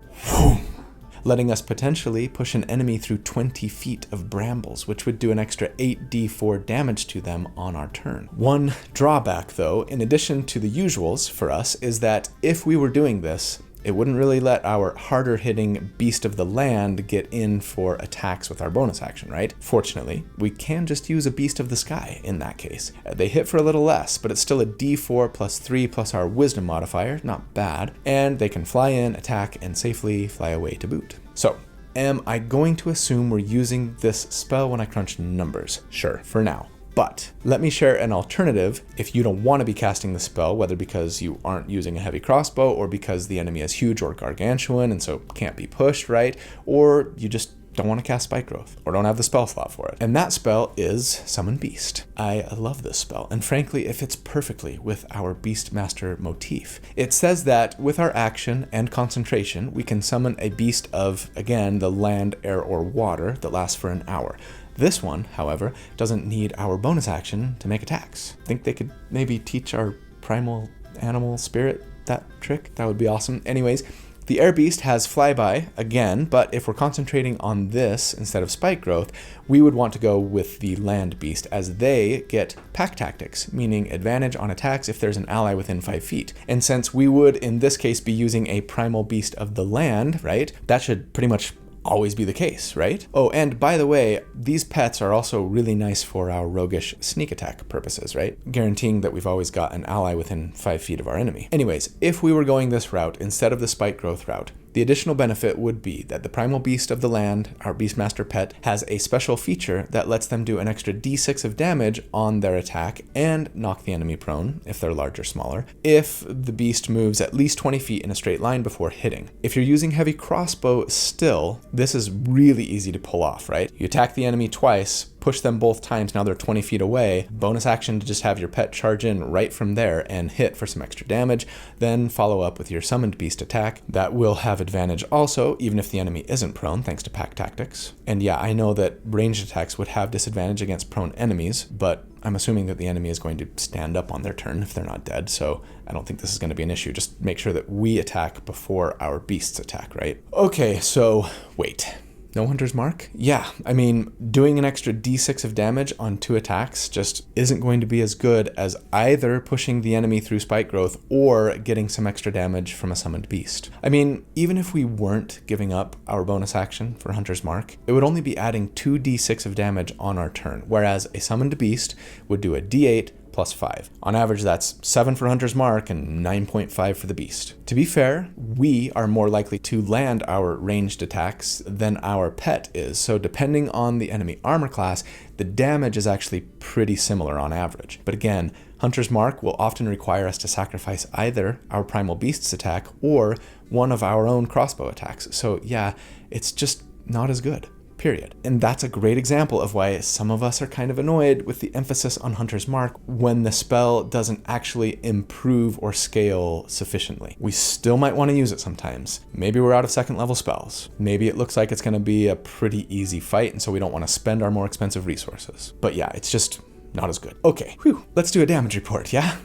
Letting us potentially push an enemy through 20 feet of brambles, which would do an extra 8d4 damage to them on our turn. One drawback though, in addition to the usuals for us, is that if we were doing this, it wouldn't really let our harder hitting Beast of the Land get in for attacks with our bonus action, right? Fortunately, we can just use a Beast of the Sky in that case. They hit for a little less, but it's still a d4 +3 plus our wisdom modifier, not bad, and they can fly in, attack, and safely fly away to boot. So, am I going to assume we're using this spell when I crunch numbers? Sure, for now. But let me share an alternative if you don't want to be casting the spell, whether because you aren't using a heavy crossbow or because the enemy is huge or gargantuan and so can't be pushed, right? Or you just don't want to cast Spike Growth or don't have the spell slot for it. And that spell is Summon Beast. I love this spell, and frankly, it fits perfectly with our Beastmaster motif. It says that with our action and concentration, we can summon a beast of, again, the land, air, or water that lasts for an hour. This one, however, doesn't need our bonus action to make attacks. Think they could maybe teach our primal animal spirit that trick? That would be awesome. Anyways, the air beast has flyby again, but if we're concentrating on this instead of Spike Growth, we would want to go with the land beast, as they get pack tactics, meaning advantage on attacks if there's an ally within 5 feet. And since we would in this case be using a primal beast of the land, right, that should pretty much always be the case, right? Oh, and by the way, these pets are also really nice for our roguish sneak attack purposes, right? Guaranteeing that we've always got an ally within 5 feet of our enemy. Anyways, if we were going this route instead of the Spike Growth route, the additional benefit would be that the primal beast of the land, our Beastmaster pet, has a special feature that lets them do an extra d6 of damage on their attack and knock the enemy prone, if they're large or smaller, if the beast moves at least 20 feet in a straight line before hitting. If you're using heavy crossbow still, this is really easy to pull off, right? You attack the enemy twice, push them both times, now they're 20 feet away, bonus action to just have your pet charge in right from there and hit for some extra damage, then follow up with your summoned beast attack. That will have advantage also, even if the enemy isn't prone, thanks to pack tactics. And yeah, I know that ranged attacks would have disadvantage against prone enemies, but I'm assuming that the enemy is going to stand up on their turn if they're not dead, so I don't think this is going to be an issue. Just make sure that we attack before our beasts attack, right? Okay, so wait. No Hunter's Mark? Yeah, I mean, doing an extra d6 of damage on 2 attacks just isn't going to be as good as either pushing the enemy through Spike Growth or getting some extra damage from a summoned beast. I mean, even if we weren't giving up our bonus action for Hunter's Mark, it would only be adding 2d6 of damage on our turn, whereas a summoned beast would do a d8 plus 5. On average, that's 7 for Hunter's Mark and 9.5 for the beast. To be fair, we are more likely to land our ranged attacks than our pet is, so depending on the enemy armor class, the damage is actually pretty similar on average. But again, Hunter's Mark will often require us to sacrifice either our primal beast's attack or one of our own crossbow attacks. So yeah, it's just not as good. Period. And that's a great example of why some of us are kind of annoyed with the emphasis on Hunter's Mark when the spell doesn't actually improve or scale sufficiently. We still might want to use it sometimes. Maybe we're out of 2nd level spells. Maybe it looks like it's going to be a pretty easy fight, and so we don't want to spend our more expensive resources. But yeah, it's just not as good. Okay, let's do a damage report, yeah?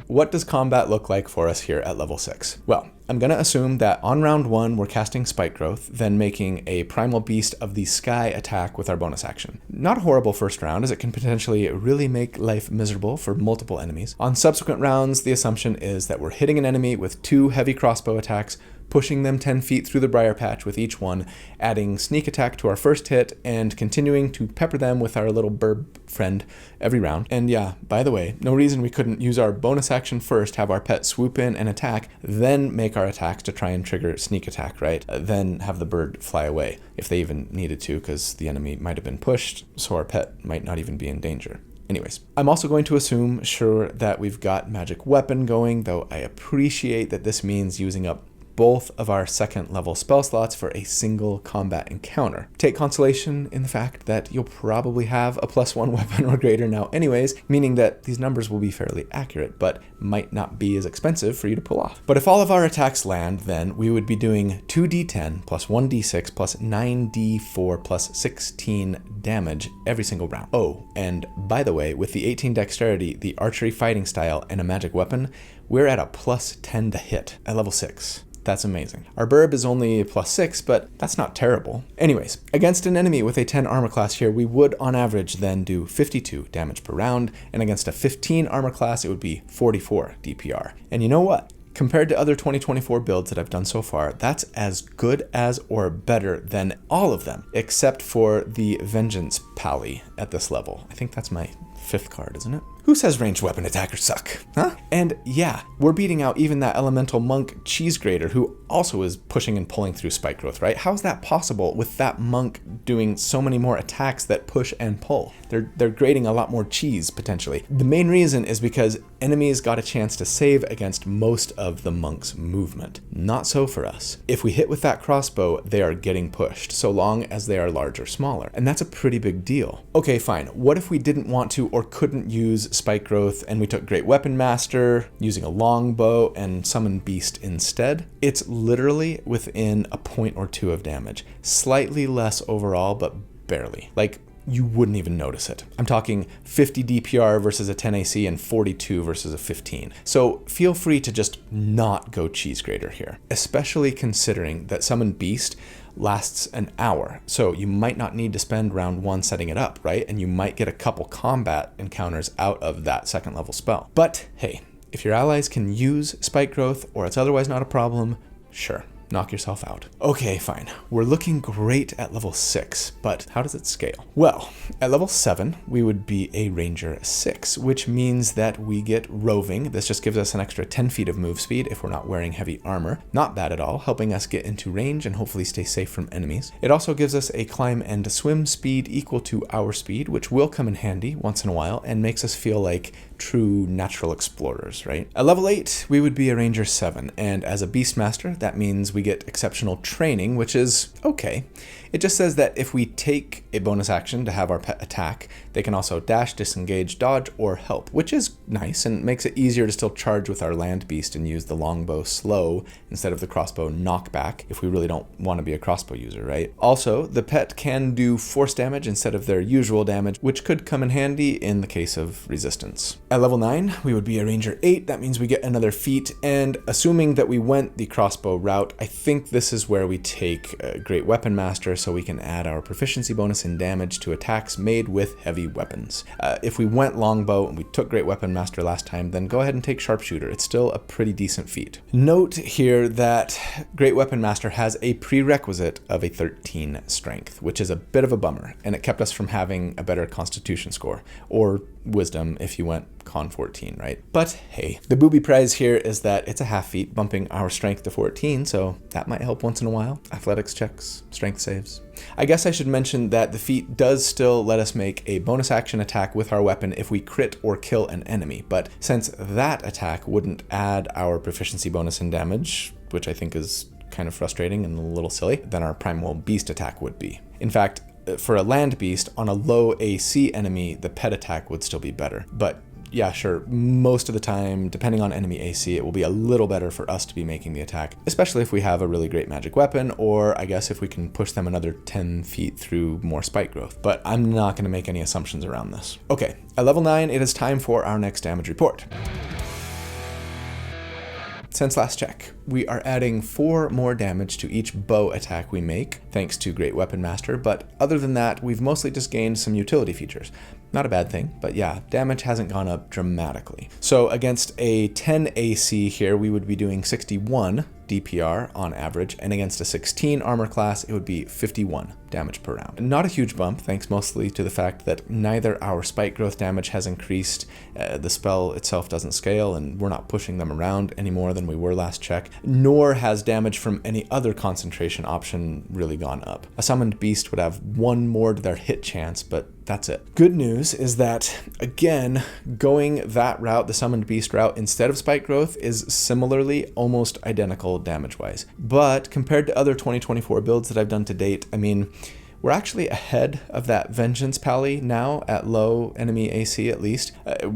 What does combat look like for us here at level 6? Well, I'm going to assume that on round 1, we're casting Spike Growth, then making a Primal Beast of the Sky attack with our bonus action. Not a horrible first round, as it can potentially really make life miserable for multiple enemies. On subsequent rounds, the assumption is that we're hitting an enemy with 2 heavy crossbow attacks, pushing them 10 feet through the briar patch with each one, adding sneak attack to our first hit, and continuing to pepper them with our little burb friend every round. And yeah, by the way, no reason we couldn't use our bonus action first, have our pet swoop in and attack, then make our attacks to try and trigger sneak attack, right? Then have the bird fly away, if they even needed to, because the enemy might have been pushed, so our pet might not even be in danger. Anyways, I'm also going to assume, sure, that we've got magic weapon going, though I appreciate that this means using up both of our second level spell slots for a single combat encounter. Take consolation in the fact that you'll probably have a +1 weapon or greater now anyways, meaning that these numbers will be fairly accurate, but might not be as expensive for you to pull off. But if all of our attacks land, then we would be doing 2d10 plus 1d6 plus 9d4 plus 16 damage every single round. Oh, and by the way, with the 18 dexterity, the archery fighting style, and a magic weapon, we're at a +10 to hit at level 6. That's amazing. Our burb is only a +6, but that's not terrible. Anyways, against an enemy with a 10 armor class here, we would on average then do 52 damage per round, and against a 15 armor class, it would be 44 DPR. And you know what? Compared to other 2024 builds that I've done so far, that's as good as or better than all of them, except for the Vengeance Pally at this level. I think that's my 5th card, isn't it? Who says ranged weapon attackers suck? Huh? And yeah, we're beating out even that elemental monk cheese grater who also is pushing and pulling through spike growth, right? How's that possible with that monk doing so many more attacks that push and pull? They're grating a lot more cheese potentially. The main reason is because enemies got a chance to save against most of the monk's movement. Not so for us. If we hit with that crossbow, they are getting pushed, so long as they are large or smaller. And that's a pretty big deal. Okay, fine. What if we didn't want to or couldn't use spike growth and we took Great Weapon Master using a longbow and Summon Beast instead? It's literally within a point or 2 of damage. Slightly less overall, but barely. Like, you wouldn't even notice it. I'm talking 50 DPR versus a 10 AC and 42 versus a 15. So feel free to just not go cheese grater here, especially considering that Summon Beast lasts an hour. So you might not need to spend round 1 setting it up, right? And you might get a couple combat encounters out of that 2nd level spell. But hey, if your allies can use spike growth or it's otherwise not a problem, sure. Knock yourself out. Okay, fine. We're looking great at level 6, but how does it scale? Well, at level 7, we would be a Ranger 6, which means that we get roving. This just gives us an extra 10 feet of move speed if we're not wearing heavy armor. Not bad at all, helping us get into range and hopefully stay safe from enemies. It also gives us a climb and swim speed equal to our speed, which will come in handy once in a while and makes us feel like true natural explorers, right? At level 8, we would be a Ranger 7, and as a Beastmaster, that means we get exceptional training, which is okay. It just says that if we take a bonus action to have our pet attack, they can also dash, disengage, dodge, or help, which is nice and makes it easier to still charge with our land beast and use the longbow slow instead of the crossbow knockback if we really don't want to be a crossbow user, right? Also, the pet can do force damage instead of their usual damage, which could come in handy in the case of resistance. At level 9, we would be a Ranger 8. That means we get another feat, and assuming that we went the crossbow route, I think this is where we take a Great Weapon Master so we can add our proficiency bonus in damage to attacks made with heavy weapons. If we went longbow and we took Great Weapon Master last time, then go ahead and take Sharpshooter. It's still a pretty decent feat. Note here that Great Weapon Master has a prerequisite of a 13 strength, which is a bit of a bummer, and it kept us from having a better constitution score, or wisdom if you went con 14, right? But hey, the booby prize here is that it's a half feat, bumping our strength to 14, so that might help once in a while. Athletics checks, strength saves. I guess I should mention that the feat does still let us make a bonus action attack with our weapon if we crit or kill an enemy, but since that attack wouldn't add our proficiency bonus in damage, which I think is kind of frustrating and a little silly, then our primal beast attack would be. In fact, for a land beast, on a low AC enemy, the pet attack would still be better. But yeah, sure, most of the time, depending on enemy AC, it will be a little better for us to be making the attack, especially if we have a really great magic weapon, or I guess if we can push them another 10 feet through more spike growth. But I'm not going to make any assumptions around this. Okay, at level 9, it is time for our next damage report. since last check, we are adding 4 more damage to each bow attack we make, thanks to Great Weapon Master, but other than that, we've mostly just gained some utility features. Not a bad thing, but yeah, damage hasn't gone up dramatically. So against a 10 AC here, we would be doing 61 DPR on average, and against a 16 armor class, it would be 51 damage per round. Not a huge bump, thanks mostly to the fact that neither our spike growth damage has increased, the spell itself doesn't scale, and we're not pushing them around any more than we were last check, nor has damage from any other concentration option really gone up. A summoned beast would have 1 more to their hit chance, but that's it. Good news is that, again, going that route, the summoned beast route, instead of spike growth is similarly almost identical damage-wise. But compared to other 2024 builds that I've done to date, I mean, we're actually ahead of that Vengeance Pally now at low enemy AC at least,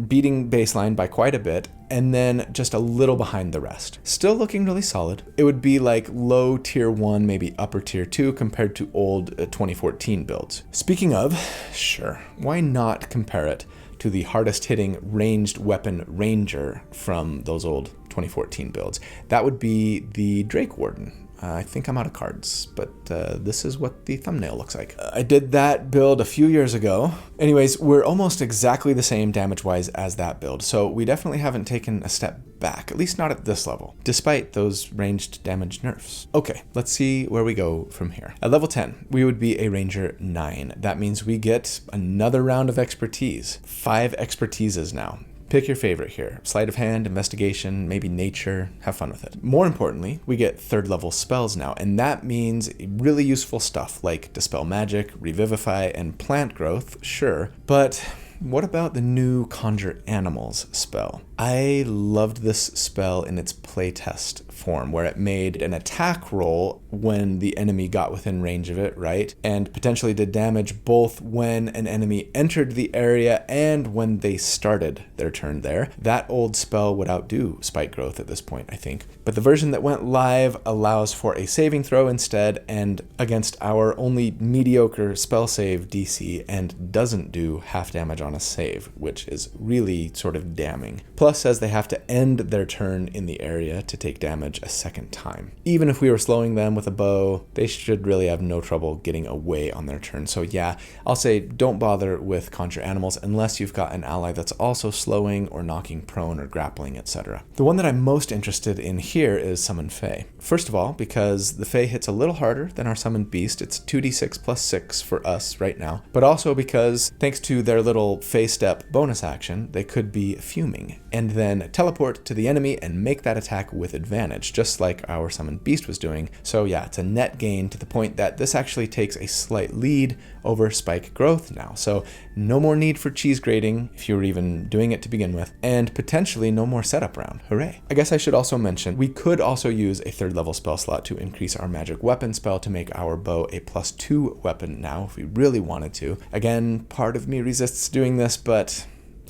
beating baseline by quite a bit, and then just a little behind the rest. Still looking really solid. It would be like low tier 1, maybe upper tier 2 compared to old 2014 builds. Speaking of, sure, why not compare it to the hardest hitting ranged weapon Ranger from those old 2014 builds? That would be the Drake Warden. I think I'm out of cards, but this is what the thumbnail looks like. I did that build a few years ago. Anyways, we're almost exactly the same damage-wise as that build, so we definitely haven't taken a step back, at least not at this level, despite those ranged damage nerfs. Okay, let's see where we go from here. At level 10, we would be a Ranger 9. That means we get another round of expertise. 5 expertises now. Pick your favorite here. Sleight of hand, investigation, maybe nature, have fun with it. More importantly, we get 3rd level spells now, and that means really useful stuff like Dispel Magic, Revivify, and Plant Growth, sure, but what about the new Conjure Animals spell? I loved this spell in its playtest form, where it made an attack roll when the enemy got within range of it, right? And potentially did damage both when an enemy entered the area and when they started their turn there. That old spell would outdo Spike Growth at this point, I think. But the version that went live allows for a saving throw instead, and against our only mediocre spell save DC, and doesn't do half damage on a save, which is really sort of damning. Plus says they have to end their turn in the area to take damage a second time. Even if we were slowing them with a bow, they should really have no trouble getting away on their turn. So yeah, I'll say don't bother with Conjure Animals unless you've got an ally that's also slowing or knocking prone or grappling, etc. The one that I'm most interested in here is Summon Fae. First of all, because the Fae hits a little harder than our Summoned Beast. It's 2d6 plus 6 for us right now, but also because thanks to their little Fae step bonus action, they could be fuming and then teleport to the enemy and make that attack with advantage, just like our Summoned Beast was doing. So yeah, it's a net gain to the point that this actually takes a slight lead over Spike Growth now. So no more need for cheese grating if you were even doing it to begin with, and potentially no more setup round. Hooray. I guess I should also mention, we could also use a 3rd level spell slot to increase our magic weapon spell to make our bow a +2 weapon now if we really wanted to. Again, part of me resists doing this, but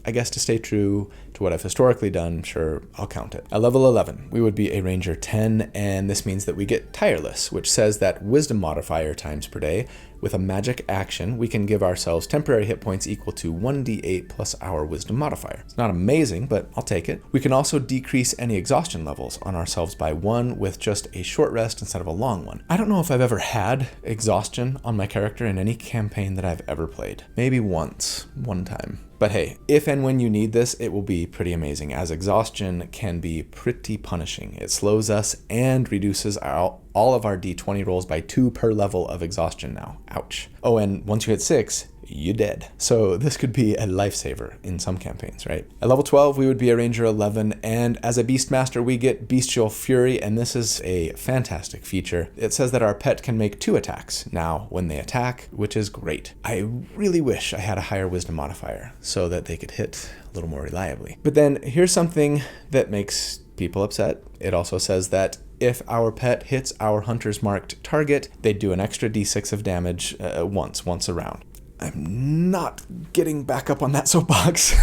I guess to stay true to what I've historically done, sure, I'll count it. At level 11, we would be a Ranger 10, and this means that we get Tireless, which says that Wisdom modifier times per day. With a magic action, we can give ourselves temporary hit points equal to 1d8 plus our Wisdom modifier. It's not amazing, but I'll take it. We can also decrease any exhaustion levels on ourselves by 1 with just a short rest instead of a long one. I don't know if I've ever had exhaustion on my character in any campaign that I've ever played. Maybe once, one time. But hey, if and when you need this, it will be pretty amazing, as exhaustion can be pretty punishing. It slows us and reduces all of our d20 rolls by 2 per level of exhaustion now. Ouch. Oh, and once you hit 6, you're dead. So this could be a lifesaver in some campaigns, right? At level 12, we would be a Ranger 11, and as a Beastmaster, we get Bestial Fury, and this is a fantastic feature. It says that our pet can make 2 attacks now when they attack, which is great. I really wish I had a higher Wisdom modifier so that they could hit a little more reliably. But then here's something that makes people upset. It also says that if our pet hits our hunter's marked target, they do an extra d6 of damage once around. I'm not getting back up on that soapbox.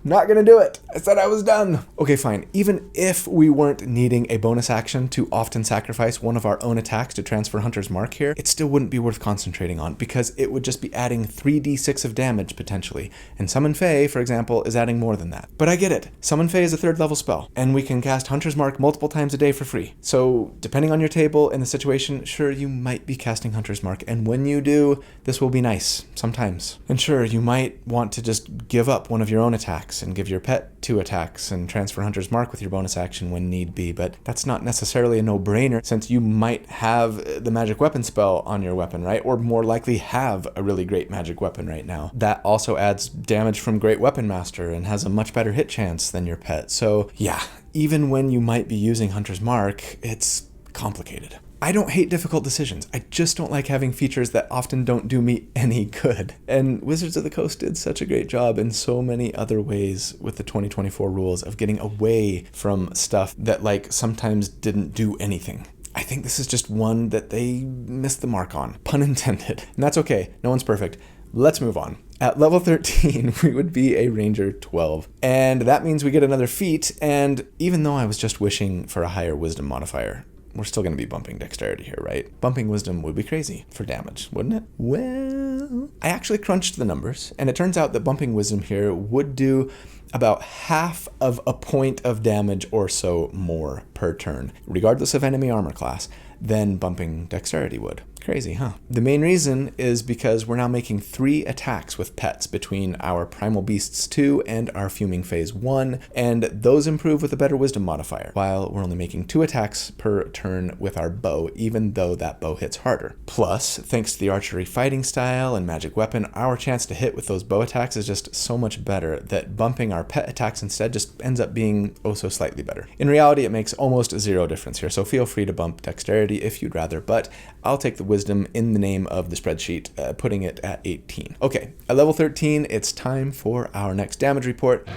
Not gonna do it. I said I was done. Okay, fine. Even if we weren't needing a bonus action to often sacrifice one of our own attacks to transfer Hunter's Mark here, it still wouldn't be worth concentrating on because it would just be adding 3d6 of damage potentially. And Summon Fae, for example, is adding more than that. But I get it. Summon Fae is a 3rd level spell, and we can cast Hunter's Mark multiple times a day for free. So depending on your table and the situation, sure, you might be casting Hunter's Mark. And when you do, this will be nice sometimes. And sure, you might want to just give up one of your own attacks and give your pet 2 attacks and transfer Hunter's Mark with your bonus action when need be, but that's not necessarily a no-brainer since you might have the magic weapon spell on your weapon, right? Or more likely have a really great magic weapon right now. That also adds damage from Great Weapon Master and has a much better hit chance than your pet. So yeah, even when you might be using Hunter's Mark, it's complicated. I don't hate difficult decisions. I just don't like having features that often don't do me any good. And Wizards of the Coast did such a great job in so many other ways with the 2024 rules of getting away from stuff that like sometimes didn't do anything. I think this is just one that they missed the mark on, pun intended. And that's okay, no one's perfect. Let's move on. At level 13, we would be a Ranger 12. And that means we get another feat, and even though I was just wishing for a higher Wisdom modifier, we're still going to be bumping Dexterity here, right? Bumping Wisdom would be crazy for damage, wouldn't it? Well, I actually crunched the numbers, and it turns out that bumping Wisdom here would do about half of a point of damage or so more per turn, regardless of enemy armor class, than bumping Dexterity would. Crazy, huh? The main reason is because we're now making 3 attacks with pets between our Primal Beasts 2 and our Fuming Phase 1, and those improve with a better Wisdom modifier, while we're only making 2 attacks per turn with our bow, even though that bow hits harder. Plus, thanks to the archery fighting style and magic weapon, our chance to hit with those bow attacks is just so much better that bumping our pet attacks instead just ends up being oh so slightly better. In reality, it makes almost 0 difference here, so feel free to bump Dexterity if you'd rather, but I'll take the Wisdom in the name of the spreadsheet, putting it at 18. Okay, at level 13, it's time for our next damage report.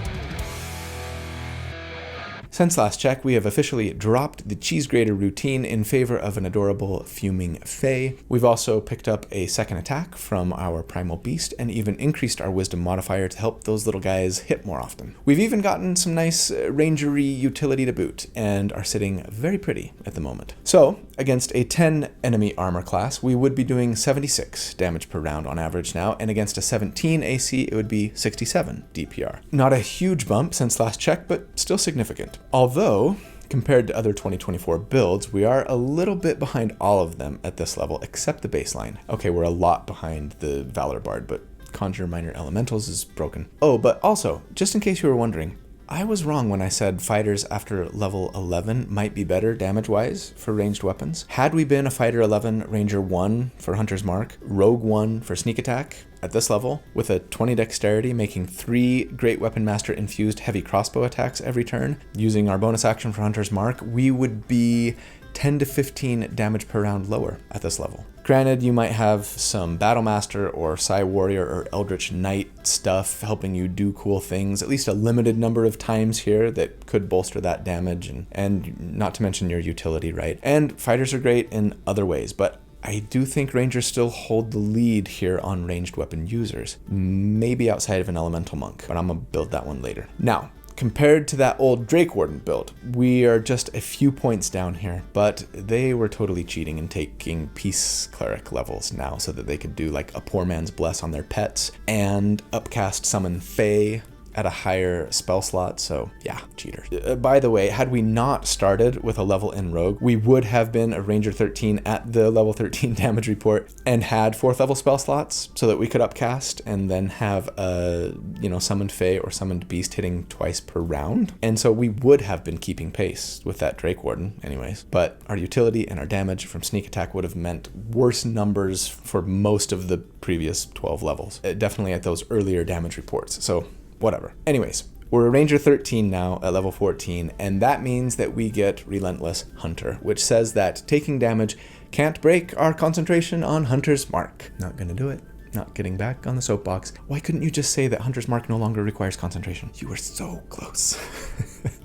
Since last check, we have officially dropped the cheese grater routine in favor of an adorable Fuming Fae. We've also picked up a second attack from our Primal Beast and even increased our Wisdom modifier to help those little guys hit more often. We've even gotten some nice rangery utility to boot and are sitting very pretty at the moment. So, against a 10 enemy armor class, we would be doing 76 damage per round on average now, and against a 17 AC, it would be 67 DPR. Not a huge bump since last check, but still significant. Although, compared to other 2024 builds, we are a little bit behind all of them at this level, except the baseline. Okay, we're a lot behind the Valor Bard, but Conjure Minor Elementals is broken. Oh, but also, just in case you were wondering, I was wrong when I said fighters after level 11 might be better damage-wise for ranged weapons. Had we been a fighter 11, ranger 1 for Hunter's Mark, rogue 1 for sneak attack, at this level, with a 20 dexterity, making 3 Great Weapon Master infused heavy crossbow attacks every turn, using our bonus action for Hunter's Mark, we would be 10 to 15 damage per round lower at this level. Granted, you might have some Battle Master or Psy Warrior or Eldritch Knight stuff helping you do cool things, at least a limited number of times here that could bolster that damage, and not to mention your utility, right? And fighters are great in other ways, but I do think Rangers still hold the lead here on ranged weapon users, maybe outside of an Elemental Monk, but I'm gonna build that one later. Now, compared to that old Drake Warden build, we are just a few points down here, but they were totally cheating and taking Peace Cleric levels now so that they could do like a Poor Man's Bless on their pets and upcast Summon Fae at a higher spell slot, so yeah, cheaters. By the way, had we not started with a level in Rogue, we would have been a Ranger 13 at the level 13 damage report and had 4th level spell slots so that we could upcast and then have a, Summoned Fae or Summoned Beast hitting twice per round. And so we would have been keeping pace with that Drake Warden anyways, but our utility and our damage from sneak attack would have meant worse numbers for most of the previous 12 levels, definitely at those earlier damage reports. So whatever. Anyways, we're a Ranger 13 now at level 14, and that means that we get Relentless Hunter, which says that taking damage can't break our concentration on Hunter's Mark. Not gonna do it. not getting back on the soapbox. Why couldn't you just say that Hunter's Mark no longer requires concentration? You were so close.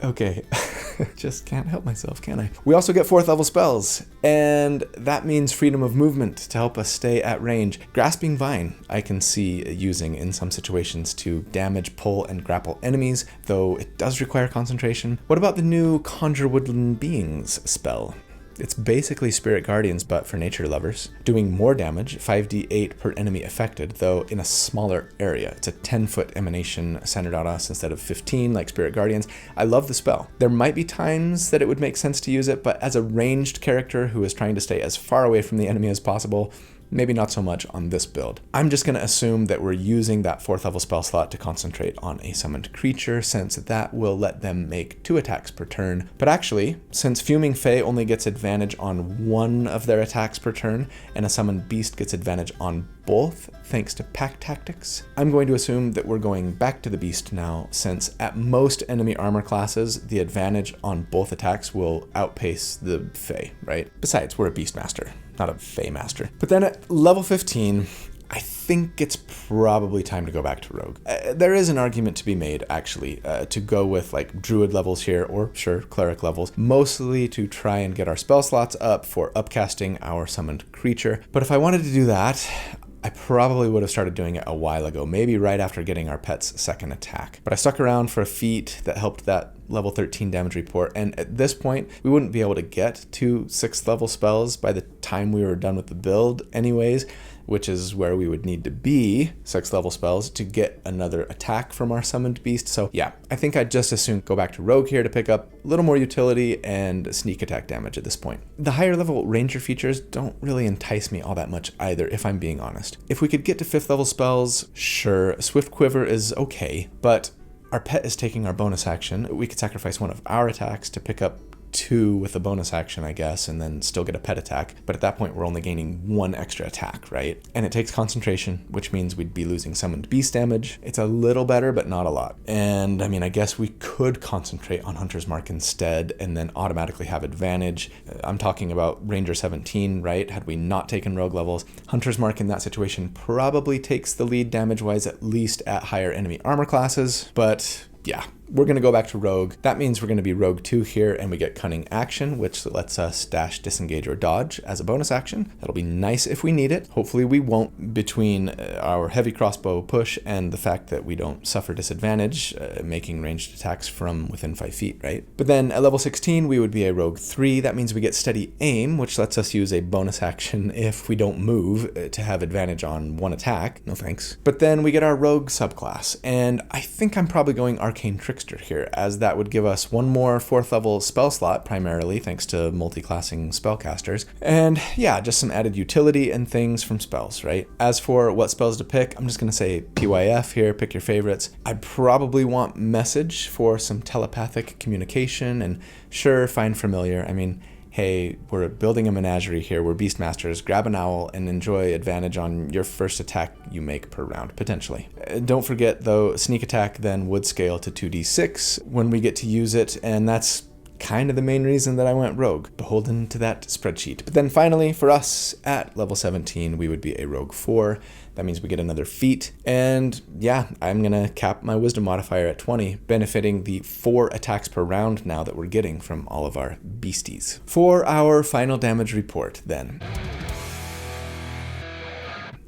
Okay, just can't help myself, can I? We also get 4th level spells, and that means freedom of movement to help us stay at range. Grasping Vine I can see using in some situations to damage, pull, and grapple enemies, though it does require concentration. What about the new Conjure Woodland Beings spell? It's basically Spirit Guardians, but for nature lovers. Doing more damage, 5d8 per enemy affected, though in a smaller area. It's a 10-foot emanation centered on us instead of 15 like Spirit Guardians. I love the spell. There might be times that it would make sense to use it, but as a ranged character who is trying to stay as far away from the enemy as possible, maybe not so much on this build. I'm just going to assume that we're using that 4th level spell slot to concentrate on a summoned creature, since that will let them make 2 attacks per turn. But actually, since Fuming Fae only gets advantage on 1 of their attacks per turn, and a summoned beast gets advantage on both, thanks to pack tactics, I'm going to assume that we're going back to the beast now, since at most enemy armor classes, the advantage on both attacks will outpace the Fae, right? Besides, we're a beast master, not a Fae master. But then at level 15, I think it's probably time to go back to Rogue. There is an argument to be made, actually, to go with like Druid levels here, or sure, Cleric levels, mostly to try and get our spell slots up for upcasting our summoned creature. But if I wanted to do that, I probably would have started doing it a while ago, maybe right after getting our pet's 2nd attack. But I stuck around for a feat that helped that level 13 damage report, and at this point, we wouldn't be able to get to 6th level spells by the time we were done with the build anyways, which is where we would need to be, 6th level spells, to get another attack from our summoned beast. So yeah, I think I'd just as soon go back to Rogue here to pick up a little more utility and sneak attack damage at this point. The higher level ranger features don't really entice me all that much either, if I'm being honest. If we could get to 5th level spells, sure, Swift Quiver is okay, but our pet is taking our bonus action. We could sacrifice 1 of our attacks to pick up 2 with a bonus action, I guess, and then still get a pet attack. But at that point, we're only gaining 1 extra attack, right? And it takes concentration, which means we'd be losing summoned beast damage. It's a little better, but not a lot. And I mean, I guess we could concentrate on Hunter's Mark instead and then automatically have advantage. I'm talking about Ranger 17, right? Had we not taken Rogue levels, Hunter's Mark in that situation probably takes the lead damage-wise, at least at higher enemy armor classes. But yeah, we're going to go back to Rogue. That means we're going to be Rogue 2 here, and we get Cunning Action, which lets us dash, disengage, or dodge as a bonus action. That'll be nice if we need it. Hopefully we won't, between our heavy crossbow push and the fact that we don't suffer disadvantage making ranged attacks from within 5 feet, right? But then at level 16, we would be a Rogue 3. That means we get Steady Aim, which lets us use a bonus action if we don't move to have advantage on 1 attack. No thanks. But then we get our Rogue subclass, and I think I'm probably going Arcane Trickster here, as that would give us 1 more 4th level spell slot, primarily thanks to multi-classing spellcasters, and yeah, just some added utility and things from spells, right? As for what spells to pick, I'm just going to say PYF here, pick your favorites. I'd probably want Message for some telepathic communication, and sure, find Familiar. I mean, hey, we're building a menagerie here, we're Beastmasters, grab an owl and enjoy advantage on your first attack you make per round, potentially. Don't forget though, sneak attack then would scale to 2d6 when we get to use it, and that's kind of the main reason that I went Rogue, beholden to that spreadsheet. But then finally, for us, at level 17, we would be a Rogue 4. That means we get another feat, and yeah, I'm gonna cap my wisdom modifier at 20, benefiting the 4 attacks per round now that we're getting from all of our beasties. For our final damage report then.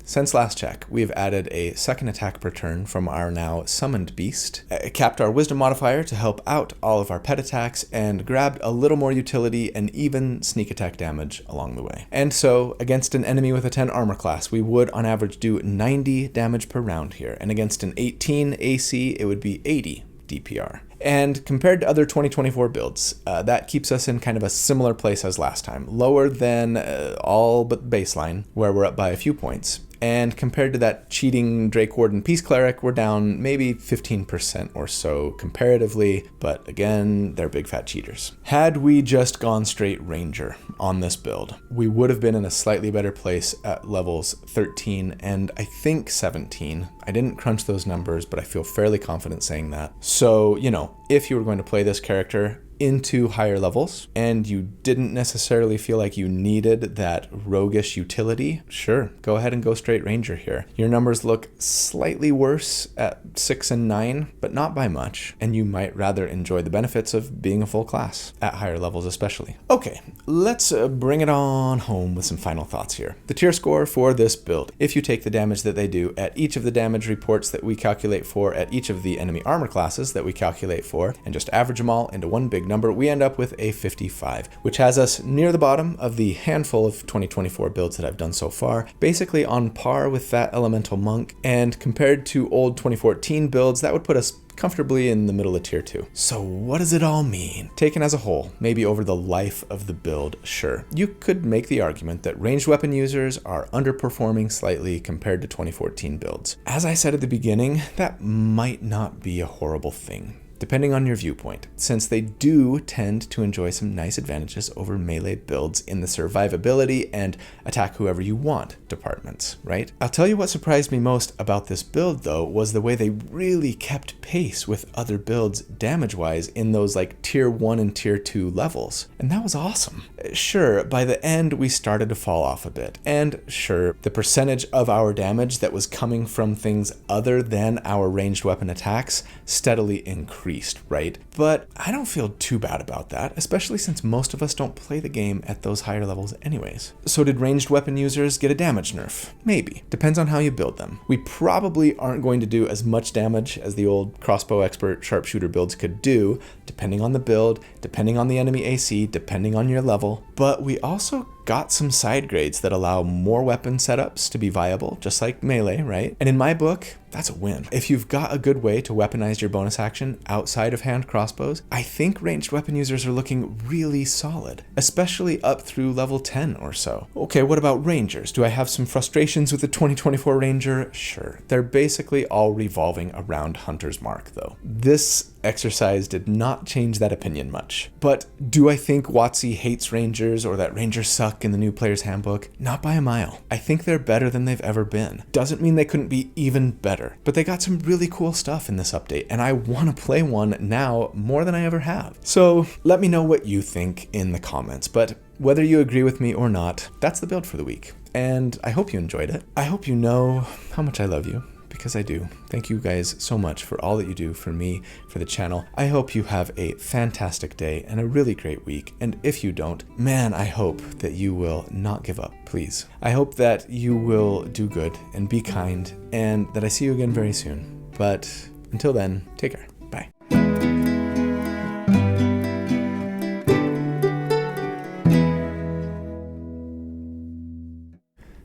Since last check, we've added a 2nd attack per turn from our now summoned beast, capped our wisdom modifier to help out all of our pet attacks, and grabbed a little more utility and even sneak attack damage along the way. And so, against an enemy with a 10 armor class, we would on average do 90 damage per round here, and against an 18 AC, it would be 80 DPR. And compared to other 2024 builds, that keeps us in kind of a similar place as last time, lower than all but baseline, where we're up by a few points. And compared to that cheating Drake Warden Peace Cleric, we're down maybe 15% or so comparatively, but again, they're big fat cheaters. Had we just gone straight Ranger on this build, we would have been in a slightly better place at levels 13 and I think 17. I didn't crunch those numbers, but I feel fairly confident saying that. So, you know, if you were going to play this character, into higher levels and you didn't necessarily feel like you needed that roguish utility, sure, go ahead and go straight Ranger here. Your numbers look slightly worse at 6 and 9, but not by much, and you might rather enjoy the benefits of being a full class, at higher levels especially. Okay, let's bring it on home with some final thoughts here. The tier score for this build, if you take the damage that they do at each of the damage reports that we calculate for at each of the enemy armor classes that we calculate for, and just average them all into one big number, we end up with a 55, which has us near the bottom of the handful of 2024 builds that I've done so far, basically on par with that Elemental Monk, and compared to old 2014 builds, that would put us comfortably in the middle of tier 2. So what does it all mean? Taken as a whole, maybe over the life of the build, sure. You could make the argument that ranged weapon users are underperforming slightly compared to 2014 builds. As I said at the beginning, that might not be a horrible thing, depending on your viewpoint, since they do tend to enjoy some nice advantages over melee builds in the survivability and attack whoever you want departments, right? I'll tell you what surprised me most about this build though was the way they really kept pace with other builds damage-wise in those like tier 1 and tier 2 levels, and that was awesome. Sure, by the end we started to fall off a bit, and sure, the percentage of our damage that was coming from things other than our ranged weapon attacks steadily increased, right? But I don't feel too bad about that, especially since most of us don't play the game at those higher levels anyways. So did ranged weapon users get a damage nerf? Maybe. Depends on how you build them. We probably aren't going to do as much damage as the old crossbow expert sharpshooter builds could do, depending on the build, depending on the enemy AC, depending on your level, but we also got some side grades that allow more weapon setups to be viable, just like melee, right? And in my book, that's a win. If you've got a good way to weaponize your bonus action outside of hand crossbows, I think ranged weapon users are looking really solid, especially up through level 10 or so. Okay, what about rangers? Do I have some frustrations with the 2024 ranger? Sure. They're basically all revolving around Hunter's Mark though. This exercise did not change that opinion much. But do I think WotC hates rangers or that rangers suck in the new player's handbook? Not by a mile. I think they're better than they've ever been. Doesn't mean they couldn't be even better, but they got some really cool stuff in this update, and I want to play one now more than I ever have. So let me know what you think in the comments, but whether you agree with me or not, that's the build for the week, and I hope you enjoyed it. I hope you know how much I love you, because I do. Thank you guys so much for all that you do for me, for the channel. I hope you have a fantastic day and a really great week. And if you don't, man, I hope that you will not give up, please. I hope that you will do good and be kind and that I see you again very soon. But until then, take care. Bye.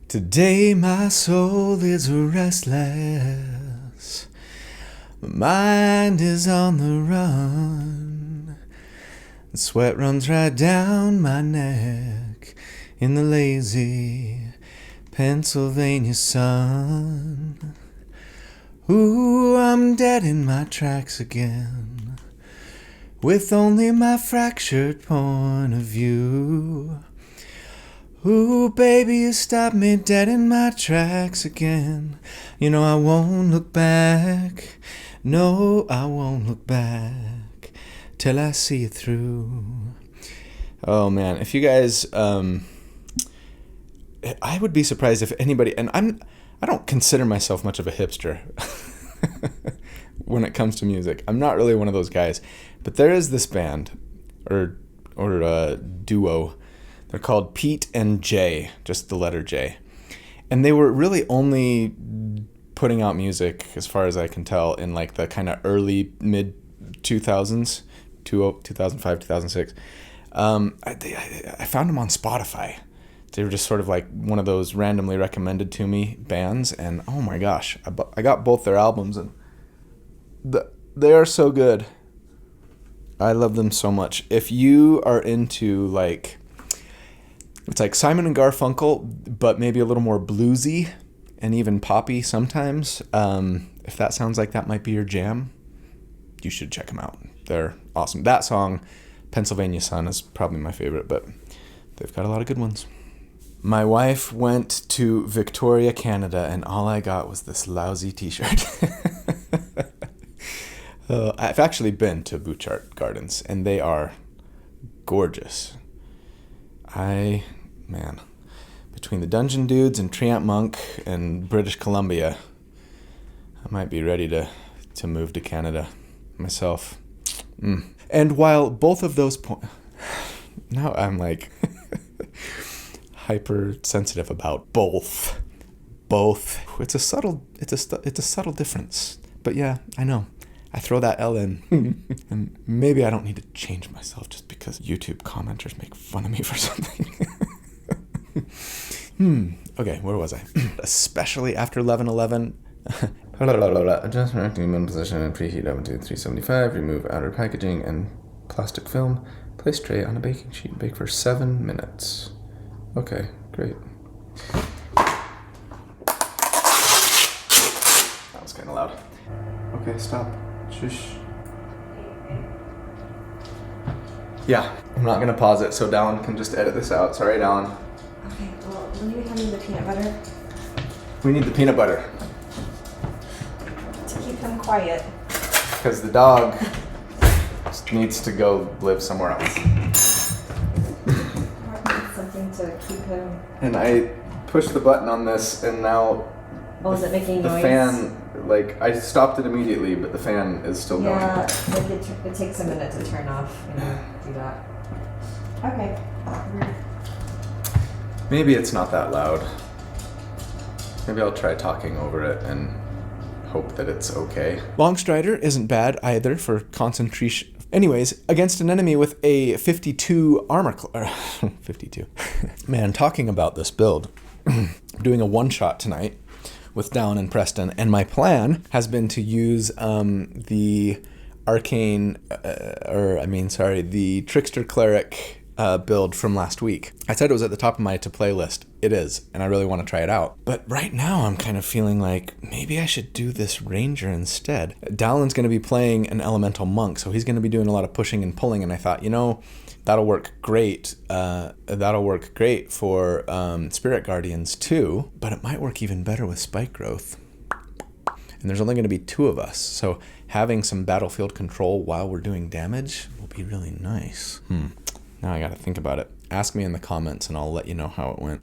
Today my soul is restless, my mind is on the run, and sweat runs right down my neck in the lazy Pennsylvania sun. Ooh, I'm dead in my tracks again, with only my fractured point of view. Ooh, baby, you stopped me dead in my tracks again. You know I won't look back. No, I won't look back till I see it through. Oh man, if you guys, I would be surprised if anybody, and I don't consider myself much of a hipster when it comes to music. I'm not really one of those guys, but there is this band or duo. They're called Pete and J, just the letter J. And they were really only putting out music, as far as I can tell, in like the kind of early, mid 2000s, 2005, 2006. I found them on Spotify. They were just sort of like one of those randomly recommended to me bands. And oh my gosh, I got both their albums and they are so good. I love them so much. If you are into like... It's like Simon and Garfunkel, but maybe a little more bluesy and even poppy sometimes. If that sounds like that might be your jam, you should check them out. They're awesome. That song, Pennsylvania Sun, is probably my favorite, but they've got a lot of good ones. My wife went to Victoria, Canada, and all I got was this lousy t-shirt. I've actually been to Butchart Gardens, and they are gorgeous. Man, between the Dungeon Dudes and Treant Monk and British Columbia, I might be ready to move to Canada myself. And while both of those points... Now I'm like hypersensitive about both. It's a subtle difference. But yeah, I know. I throw that L in. And maybe I don't need to change myself just because YouTube commenters make fun of me for something. Okay, where was I? Especially after 11:11. Adjust minimum position and preheat oven to 375. Remove outer packaging and plastic film. Place tray on a baking sheet and bake for 7 minutes. Okay, great. That was kind of loud. Okay, stop. Shush. Yeah, I'm not gonna pause it so Dallin can just edit this out. Sorry, Dallin. Okay, well, will you hand me the peanut butter? We need the peanut butter. To keep him quiet. Because the dog needs to go live somewhere else. Something to keep him... And I pushed the button on this and now... Oh, is it making the noise? The fan, like, I stopped it immediately, but the fan is still going. Yeah, like it takes a minute to turn off when you do that. Okay. Maybe it's not that loud. Maybe I'll try talking over it and hope that it's okay. Longstrider isn't bad either for concentration. Anyways, against an enemy with a 52 armor 52. Man, talking about this build, I'm doing a one-shot tonight with Dallin and Preston, and my plan has been to use the arcane, the Trickster Cleric build from last week. I said it was at the top of my to-play list. It is, and I really want to try it out. But right now I'm kind of feeling like maybe I should do this Ranger instead. Dallin's going to be playing an Elemental Monk, so he's going to be doing a lot of pushing and pulling, and I thought, that'll work great. That'll work great for Spirit Guardians too, but it might work even better with Spike Growth. And there's only going to be 2 of us, so having some battlefield control while we're doing damage will be really nice. Now I got to think about it. Ask me in the comments and I'll let you know how it went.